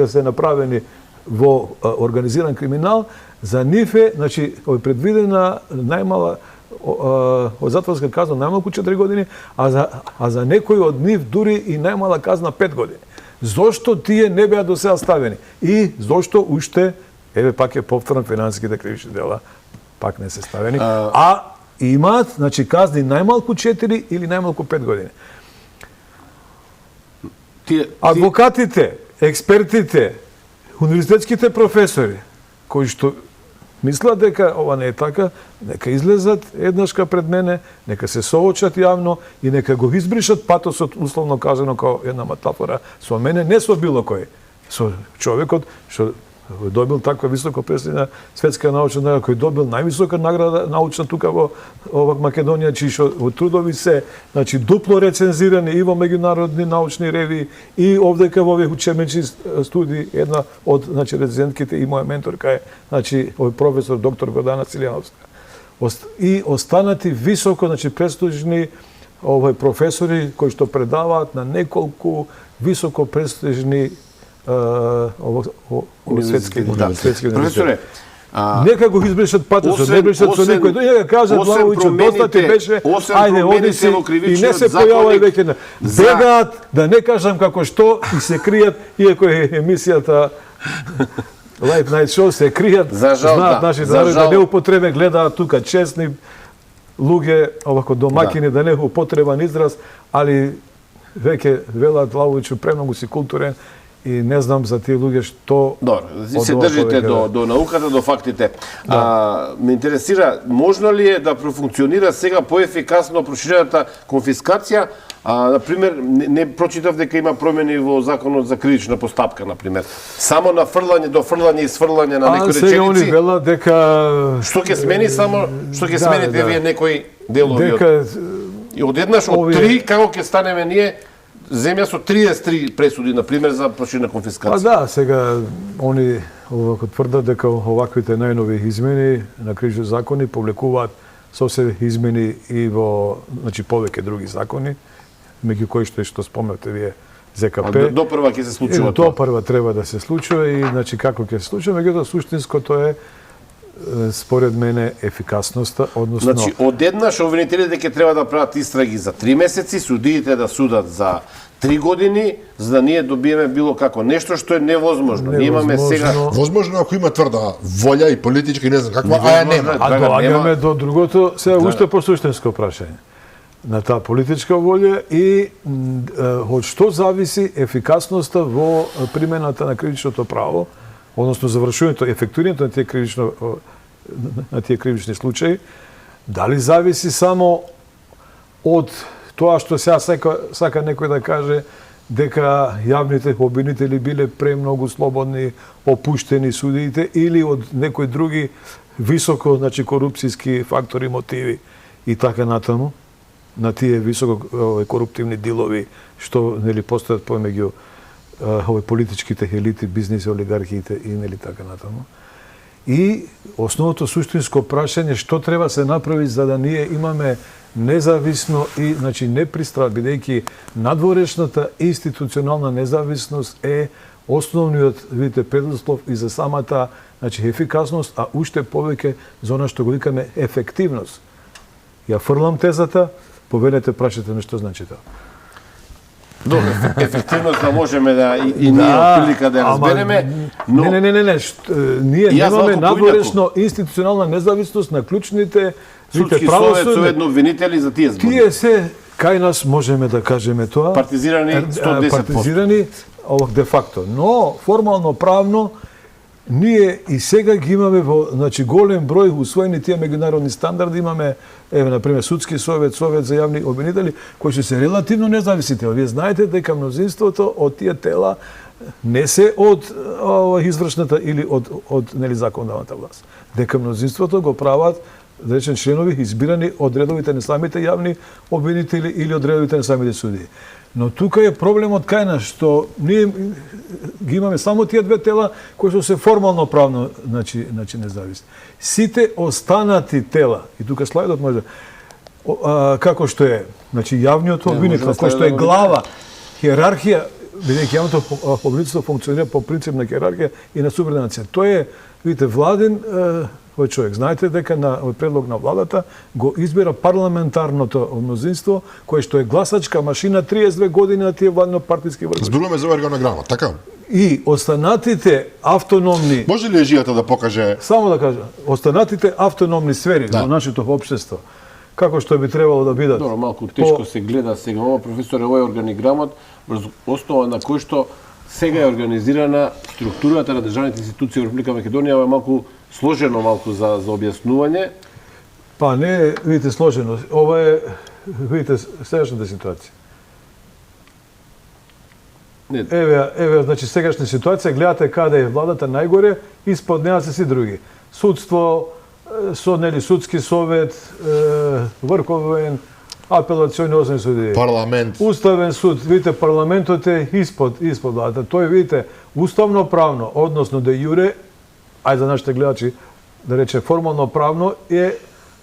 се направени во организиран криминал, за нив е, значи, предвидена најмала од затворска казна најмалку 4 години, а за некои од нив дури и најмала казна 5 години. Зошто тие не беа до сега ставени? И зошто уште, еве пак е повторно финансиските кривични дела, пак не се ставени, а имаат, значи, казни најмалку 4 или најмалку 5 години. Адвокатите, експертите, универзитетските професори, кои што мислат дека ова не е така, нека излезат еднашка пред мене, нека се соочат јавно и нека го избришат патосот, условно кажано, као една метафора, со мене, не со било кој, со човекот што добил таква високо престижна светска научна награда, кој добил највисока награда научна тука во Македонија, чии што трудови се, значи, дупло рецензирани и во меѓународни научни ревии и овдека во овие учебнички студии. Една од, значи, рецензентките и моја менторка е, значи, овој професор доктор Гордана Цилјановска. И останати високо, значи, престижни професори кои што предаваат на неколку високо престижни светски Професоре, нека го избришат патосот, не бришат со никој. Нека кажат Лавовиќ, доста ти беше, ајде, оди си и не се појавај веќе. Бегаат, да не кажам како што, и се кријат, иако е емисијата Late Night Show, се кријат, знаат нашите народи да не употребен, гледаат тука честни луѓе, овако домакини, да не употребан израз, али веќе велат Лавовиќ премногу си културен, и не знам за тие луѓе што... Добро, се држите до науката, до фактите. Ме интересира, можно ли е да профункционира сега поефикасно проширената конфискација? Например, не прочитав дека има промени во законот за кривична постапка, например. Само на фрлање, дофрлање и сврлање на некои реченици. Сега они велат дека... Што ќе смени само, што ќе смените вие некои делови од... И одеднаш од 3, како ќе станеме ние, земја со 33 пресуди, например, за проширена конфискација. Да, сега они тврдат дека оваквите најнови измени на кривични закони повлекуваат со себе измени и во, значи, повеќе други закони, меѓу кои што спомнавте вие ЗКП. До прва ќе се случува тоа. До прва треба да се случува и, значи, како ќе се случува, меѓутоа суштинското е според мене ефикасноста, односно Значи, одеднаш обвинителите ќе треба да прават истраги за 3 месеци, судиите да судат за 3 години, за да ние добиеме било како нешто што е невозможно. Ние имаме сега... Возможно ако има тврда волја и политичка и не знам каква, а ја нема. А доаѓаме до другото, сега уште посуштенско прашање. На таа политичка волја и од што зависи ефикасноста во примената на кривичното право, односно завршувањето, ефектуирањето на тие кривични случаи, дали зависи само од тоа што сега сака некој да каже дека јавните обвинители биле премногу слободни, опуштени судиите, или од некои други високо, значи, корупцијски фактори, мотиви и така натаму, на тие високо коруптивни дилови што нели постојат помеѓу политичките елити, бизнис олигархиите и нели така натаму. И основното суштинско прашање што треба се направи за да ние имаме независно и значи бидејќи надворешната институционална независност е основниот видите предуслов и за самата значи ефикасност, а уште повеќе за она што го викаме ефективност. Ја фрлам тезата, повелете, прашате ме што значи тоа. Добро, ефективност да можеме да и ние од прилика да ја разбереме, но... Не, ние немаме надворешно институционална независност на клучните судски советно обвинители за тие збори. Тие се кај нас можеме да кажеме тоа. Партизирани 110%. Партизирани де факто, но формално правно ние и сега ги имаме во значи голем број усвоени тие меѓународни стандарди, имаме на пример судски совет, совет за јавни обвинители кои се релативно независни. Вие знаете дека мнозинството од тие тела не се од извршната или од нели законодавната власт. Дека мнозинството го прават да речем членови избирани од редовите на самите јавни обвинители или од редовите на самите судии. Но тука е проблемот кај нас што ние ги имаме само тие две тела кои што се формално правно значи независни. Сите останати тела, и тука слайдот може како што е, значи јавниот обвинител кој што е глава, хиерархија, бидејќи јавното обвинителство функционира по принцип на хиерархија и на субординација. Тој е, видите, владен овој човек. Знаете дека на предлог на владата го избира парламентарното мнозинство, кое што е гласачка машина 32 години на тие владно-партиски вргови. Зборуваме за органограма, така? И останатите автономни... Може ли ежијата да покаже... Само да кажа, останатите автономни сфери во нашето општество, како што би требало да бидат... Добро, малку тешко се гледа сега ова, професоре, овој органиграмот, врз основа на кој што сега е организирана структурата на државните институции во Република Македонија, е малку сложено за објаснување. Па не, видите, сложено. Ова е, видите, сегашната ситуација. Еве, значи сегашна ситуација, гледате каде е владата најгоре, испод неа се си други. Судство, судски совет, врховен, апелациони основни суди. Парламент. Уставен суд, видите, парламентот е испод владата. Тој, видите, уставно правно, односно де јуре, ајде за нашите гледачи, да рече формално правно, е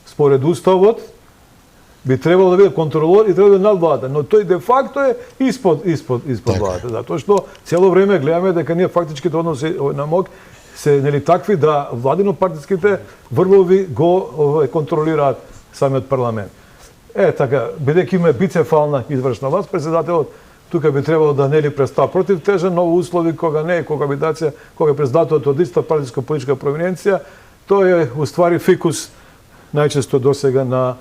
според уставот, би требало да биде контролор и треба да биде над владата, но тој де факто е испод владата, затоа што цело време гледаме дека ние фактичките односи на МОК се нели такви да владино-партиските врвови го контролираат самиот парламент. Така, бидејќи има бицефална извршна власт, председателот тука би требало да нели представа против тежа нови услови кога не е кохабитација, кога е председателот од иста партиска политичка провиненција, тој е уствари фикус најчесто досега на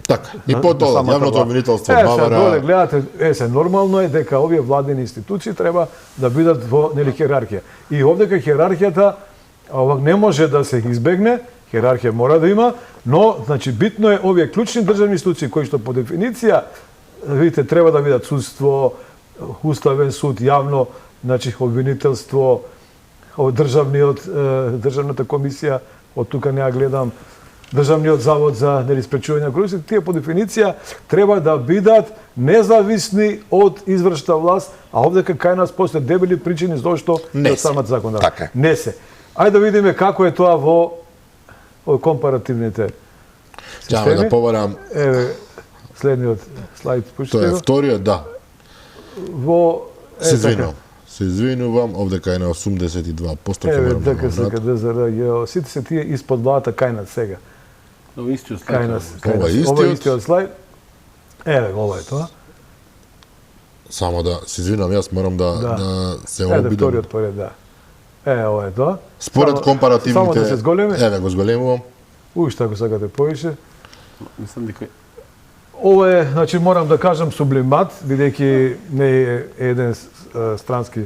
така. И подола јавното обвинителство Бавара. Доле гледате, нормално е дека овие владени институции треба да бидат во нели хиерархија. И овдека хиерархијата не може да се избегне, хиерархија мора да има, но значи битно е овие клучни државни институции кои што по дефиниција видите треба да бидат судство, уставен суд, јавно, значи обвинителство, државната комисија, од тука не ја гледам, Државниот завод за нели спречување на корупција, тие по дефиниција треба да бидат независни од извршната власт, а овдека кај нас постојат дебели причини зашто не самата законодавство. Така. Не се. Ајде да видиме како е тоа во компаративните системи. Ќе да побарам. Следниот слайд, пуштите Тоа е вториот, да. Во Се извинувам. Се извинувам, овдека е на 82%. Еве, дека се КДЗР, сите се тие испод владата кај нас сега. Ова истиот Кај слај. нас. Ова е Ова е истиот. истиот слайд. Еве, ова е тоа. Само да се извинувам, јас морам да се Еве, обидам. вториот поред, да. Ова е тоа. Според компаративните... Само да се зголеми. Еве, го зголемувам. Уште ако сакате повише. Мислам дека Ова е, значи, морам да кажам сублимат, бидејќи не е еден странски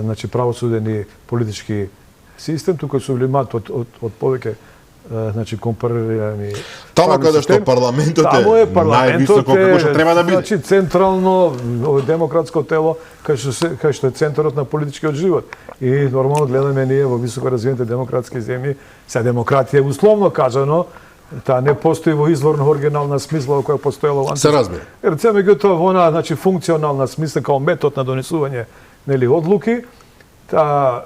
значи, правосуден и политички систем, туку е сублимат од повеќе значи, компарирани... Таму правни каде што системи. парламентот Таму е највисоко како што треба да биде. Значи, централно, демократско тело, кај што е центарот на политичкиот живот. И нормално гледаме ние во високо развиените демократски земји, се демократија условно кажано, таа не постои во изворно оригинална смисла во која постоела во Се разбира. Рече меѓутоа во она, значи, функционална смисла као метод на донесување нели одлуки, таа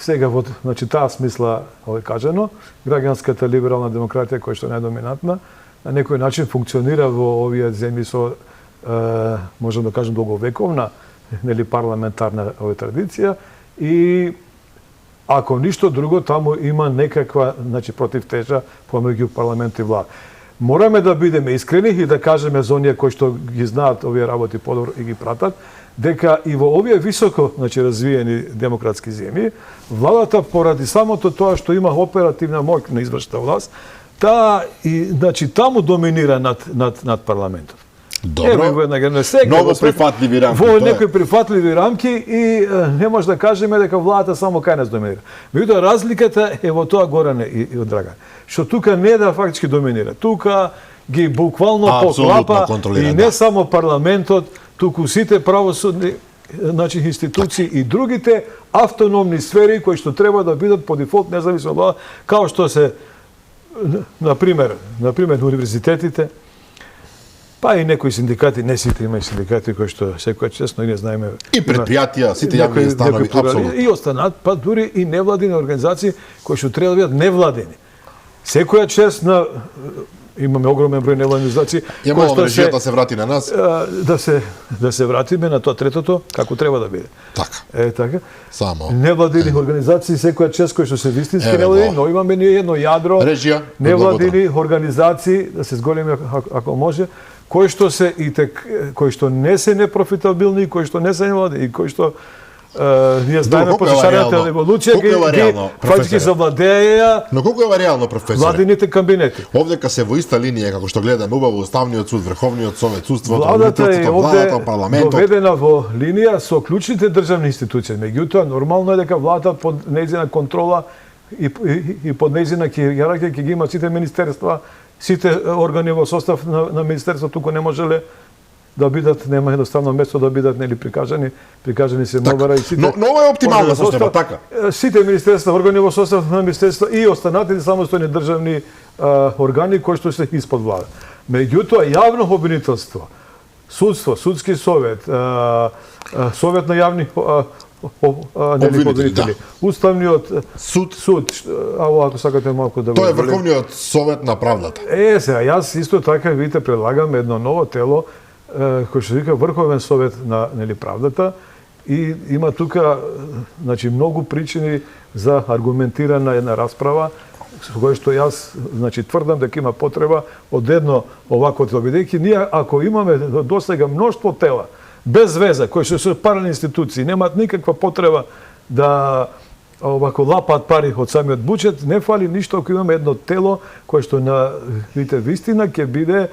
сега во значи таа смисла овој кажано, граѓанската либерална демократија која што е најдоминантна, на некој начин функционира во овие земји со можам да кажем долговековна нели парламентарна традиција и ако ништо друго таму има некаква значи противтежа помеѓу парламент и влада. Мораме да бидеме искрени и да кажеме за оние кои што ги знаат овие работи подобро и ги пратат, дека и во овие високо значи развиени демократски земји, владата поради самото тоа што има оперативна моќ на извршна власт, таа и значи таму доминира над парламентот. Добро. Сега, Многу прифатливи рамки. Во некои прифатливи рамки и не може да кажеме дека владата само кај нас доминира. Меѓутоа разликата е во тоа Горане и од Драган. Што тука не да фактички доминира. Тука ги буквално поклапа и не само парламентот, туку сите правосудни значи институции и другите автономни сфери кои што треба да бидат по дефолт независни од влада, као што се на пример универзитетите, па и некои синдикати, не сите има синдикати кои што секоја честно и не знаеме. И предпријатија, сите јавни станови, апсолутно. И останат, па дури и невладини организации кои што треба да бидат невладини. Секоја чест на имаме огромен број невладини организации кои што мрежата се врати на нас. Да се вратиме на тоа третото како треба да биде. Така. Така. Само. Невладини организации секоја чест кои што се вистински невладини, но имаме ние едно јадро невладини организации да се зголеми ако може, кои што се кои што не се непрофитабилни, кои што не се невладини и кои што ние знаеме по социјалната револуција ги фактички завладеа. Но колку е реално, професоре? Владините кабинети. Овдека се во иста линија како што гледаме убаво Уставниот суд, Врховниот совет, судството, владата е овде парламентот. доведена во линија со клучните државни институции. Меѓутоа нормално е дека владата под нејзина контрола и под нејзина јарархија ќе ги има сите министерства, сите органи во состав на министерство, туку не можеле да бидат, нема едноставно место да бидат нели прикажани се МВР и сите. Но ова е оптимална состојба, така. Сите министерства, органи во состав на министерства и останатите самостојни државни органи кои што се испод влада. Меѓутоа јавно обвинителство, судство, судски совет, совет на јавни обвинители, Уставниот суд, ако сакате малку да го... Тоа е Врховниот совет на правдата. Сега, јас исто така, видите, предлагам едно ново тело, кој што вика Врховен совет на нели правдата и има тука значи многу причини за аргументирана една расправа со која што јас значи тврдам дека има потреба од едно овакво тело, бидејќи ние ако имаме досега мноштво тела без веза кои што се паралелни институции, немаат никаква потреба да овако лапаат пари од самиот буџет, не фали ништо ако имаме едно тело кое што на вистина ќе биде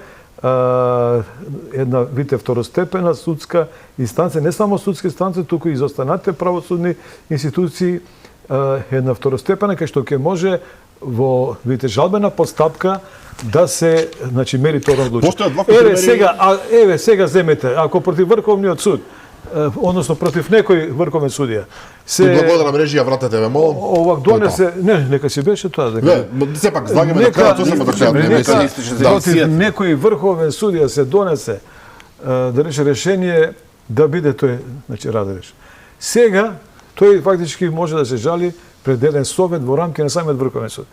една второстепена судска инстанција, не само судска инстанција, туку и за останатите правосудни институции, една второстепена кај што ќе може во жалбена постапка да се значи мериторно одлучи. Сега земете, ако против Врховниот суд, односно против некој врховен судија. И благодарам режија, вратете ме молам. Овак донесе, не, си беше тоа дека. Сепак слагаме на крајот, сме против некој врховен судија се донесе да рече решение да биде тој, значи разреш. Сега тој фактички може да се жали пред еден совет во рамки на самиот Врховен суд.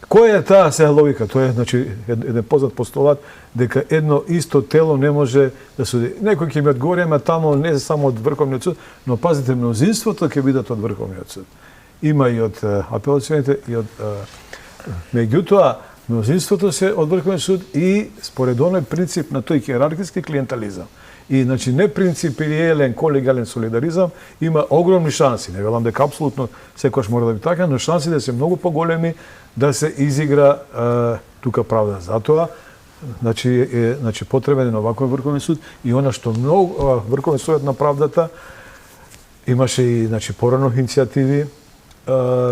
Која е таа сега логика? Тоа е, значи, еден познат постулат дека едно исто тело не може да суди. Некој ќе ми одговори, ама тамо не само од Врховниот суд, но пазите, мнозинството ќе бидат од Врховниот суд. Има и од апелационите и од меѓутоа мнозинството се од Врховниот суд и според оној принцип на тој хиерархиски клиентализам. И значи не принципиелен колегиален солидаризам има огромни шанси. Не велам дека апсолутно секогаш мора да би така, но шансите се многу поголеми да се изигра тука правда. Затоа значи потребен е оваков Врховен суд и она што многу Врховен суд на правдата имаше и значи порано иницијативи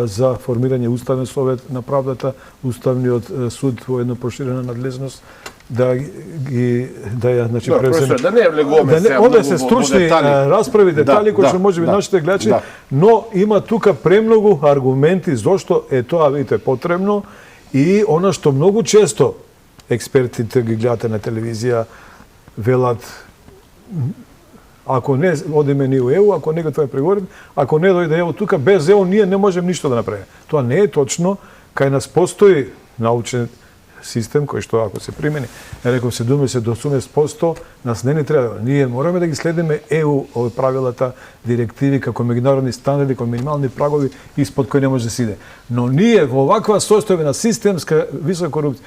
за формирање уставен совет на правдата, уставниот суд во една проширена надлежност да ја значи професор, да не влегуваме сега овде се стручни расправи, детали кои што можеби нашите гледачи, но има тука премногу аргументи зошто е тоа видите потребно и она што многу често експертите ги гледате на телевизија велат ако не одиме ни у ЕУ, ако не го тоа преговори, ако не дојде ЕУ тука, без ЕУ ние не можеме ништо да направиме. Тоа не е точно, кај нас постои научен систем кој што ако се примени, реков 70 до 80%, нас не треба. Ние мораме да ги следиме ЕУ правилата, директиви како меѓународни стандарди, како минимални прагови испод кои не може да се иде. Но ние во оваква состојба на системска висока корупција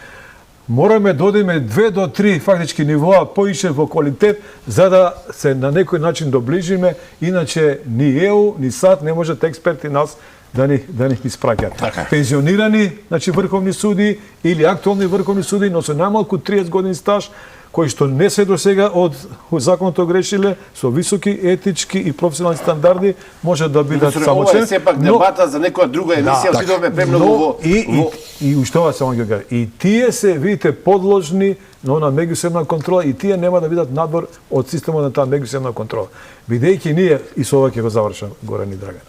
мораме да одиме 2 до 3 фактички нивоа поише во квалитет за да се на некој начин доближиме, иначе ни ЕУ, ни САД не можат експерти нас да ни испраќат. Пензионирани, значи врховни суди или актуелни врховни суди, но со најмалку 30 години стаж, кои што не се досега од законот огрешиле, со високи етички и професионални стандарди, може да бидат самочен. Ова е сепак дебата за некоја друга емисија, отидовме премногу во... И уште ова само ќе кажа, и тие се, видите, подложни на она меѓусебна контрола и тие нема да бидат надбор од системот на таа меѓусебна контрола. Бидејќи ние, и со ова ќе го завршам, Горан и Драган,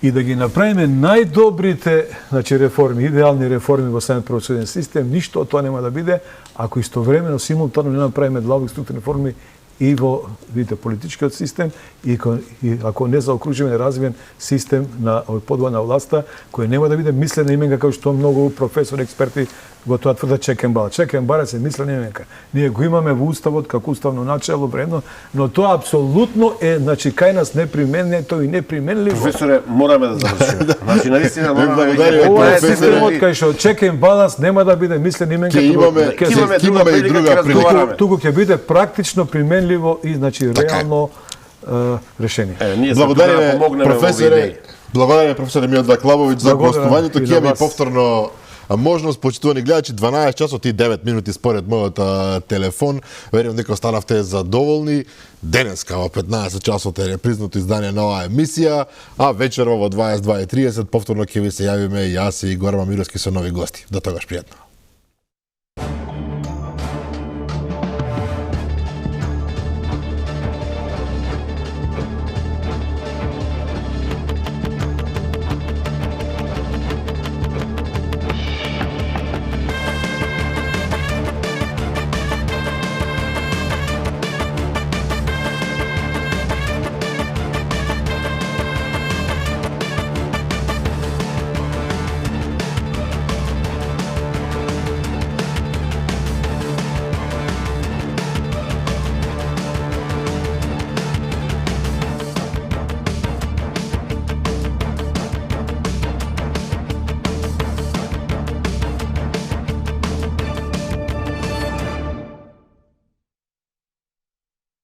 и да ги направиме најдобрите значи реформи, идеални реформи во самиот правосуден систем, ништо од тоа нема да биде ако истовремено симултано не направиме длабоки структурни реформи и во видите политичкиот систем и ако не заокружиме неразвиен систем на подва на власта кој нема да биде мислена именка како што многу професори, експерти го тоа тврдат check and balance. Check and balance е мислена именка. Ние го имаме во уставот како уставно начело вредно, но тоа апсолутно е значи кај нас неприменето и неприменливо. Професоре, мораме да завршиме. Значи навистина мораме ова е системот кај што check and balance нема да биде мислена именка. Ќе имаме и друга прилика. Туку ќе биде практично применливо и значи реално решение. Благодариме професоре. Благодариме професоре Миодраг Лабовиќ за гостувањето. Ќе имаме повторно можност, почитувани гледачи, 12 часот и 9 минути според мојот телефон. Верувам дека останавте задоволни. Денеска во 15 часот е репризното издание на оваа емисија, а вечерва во 22:30 повторно ќе ви се јавиме јас и Горан Мамировски со нови гости. До тогаш пријатно.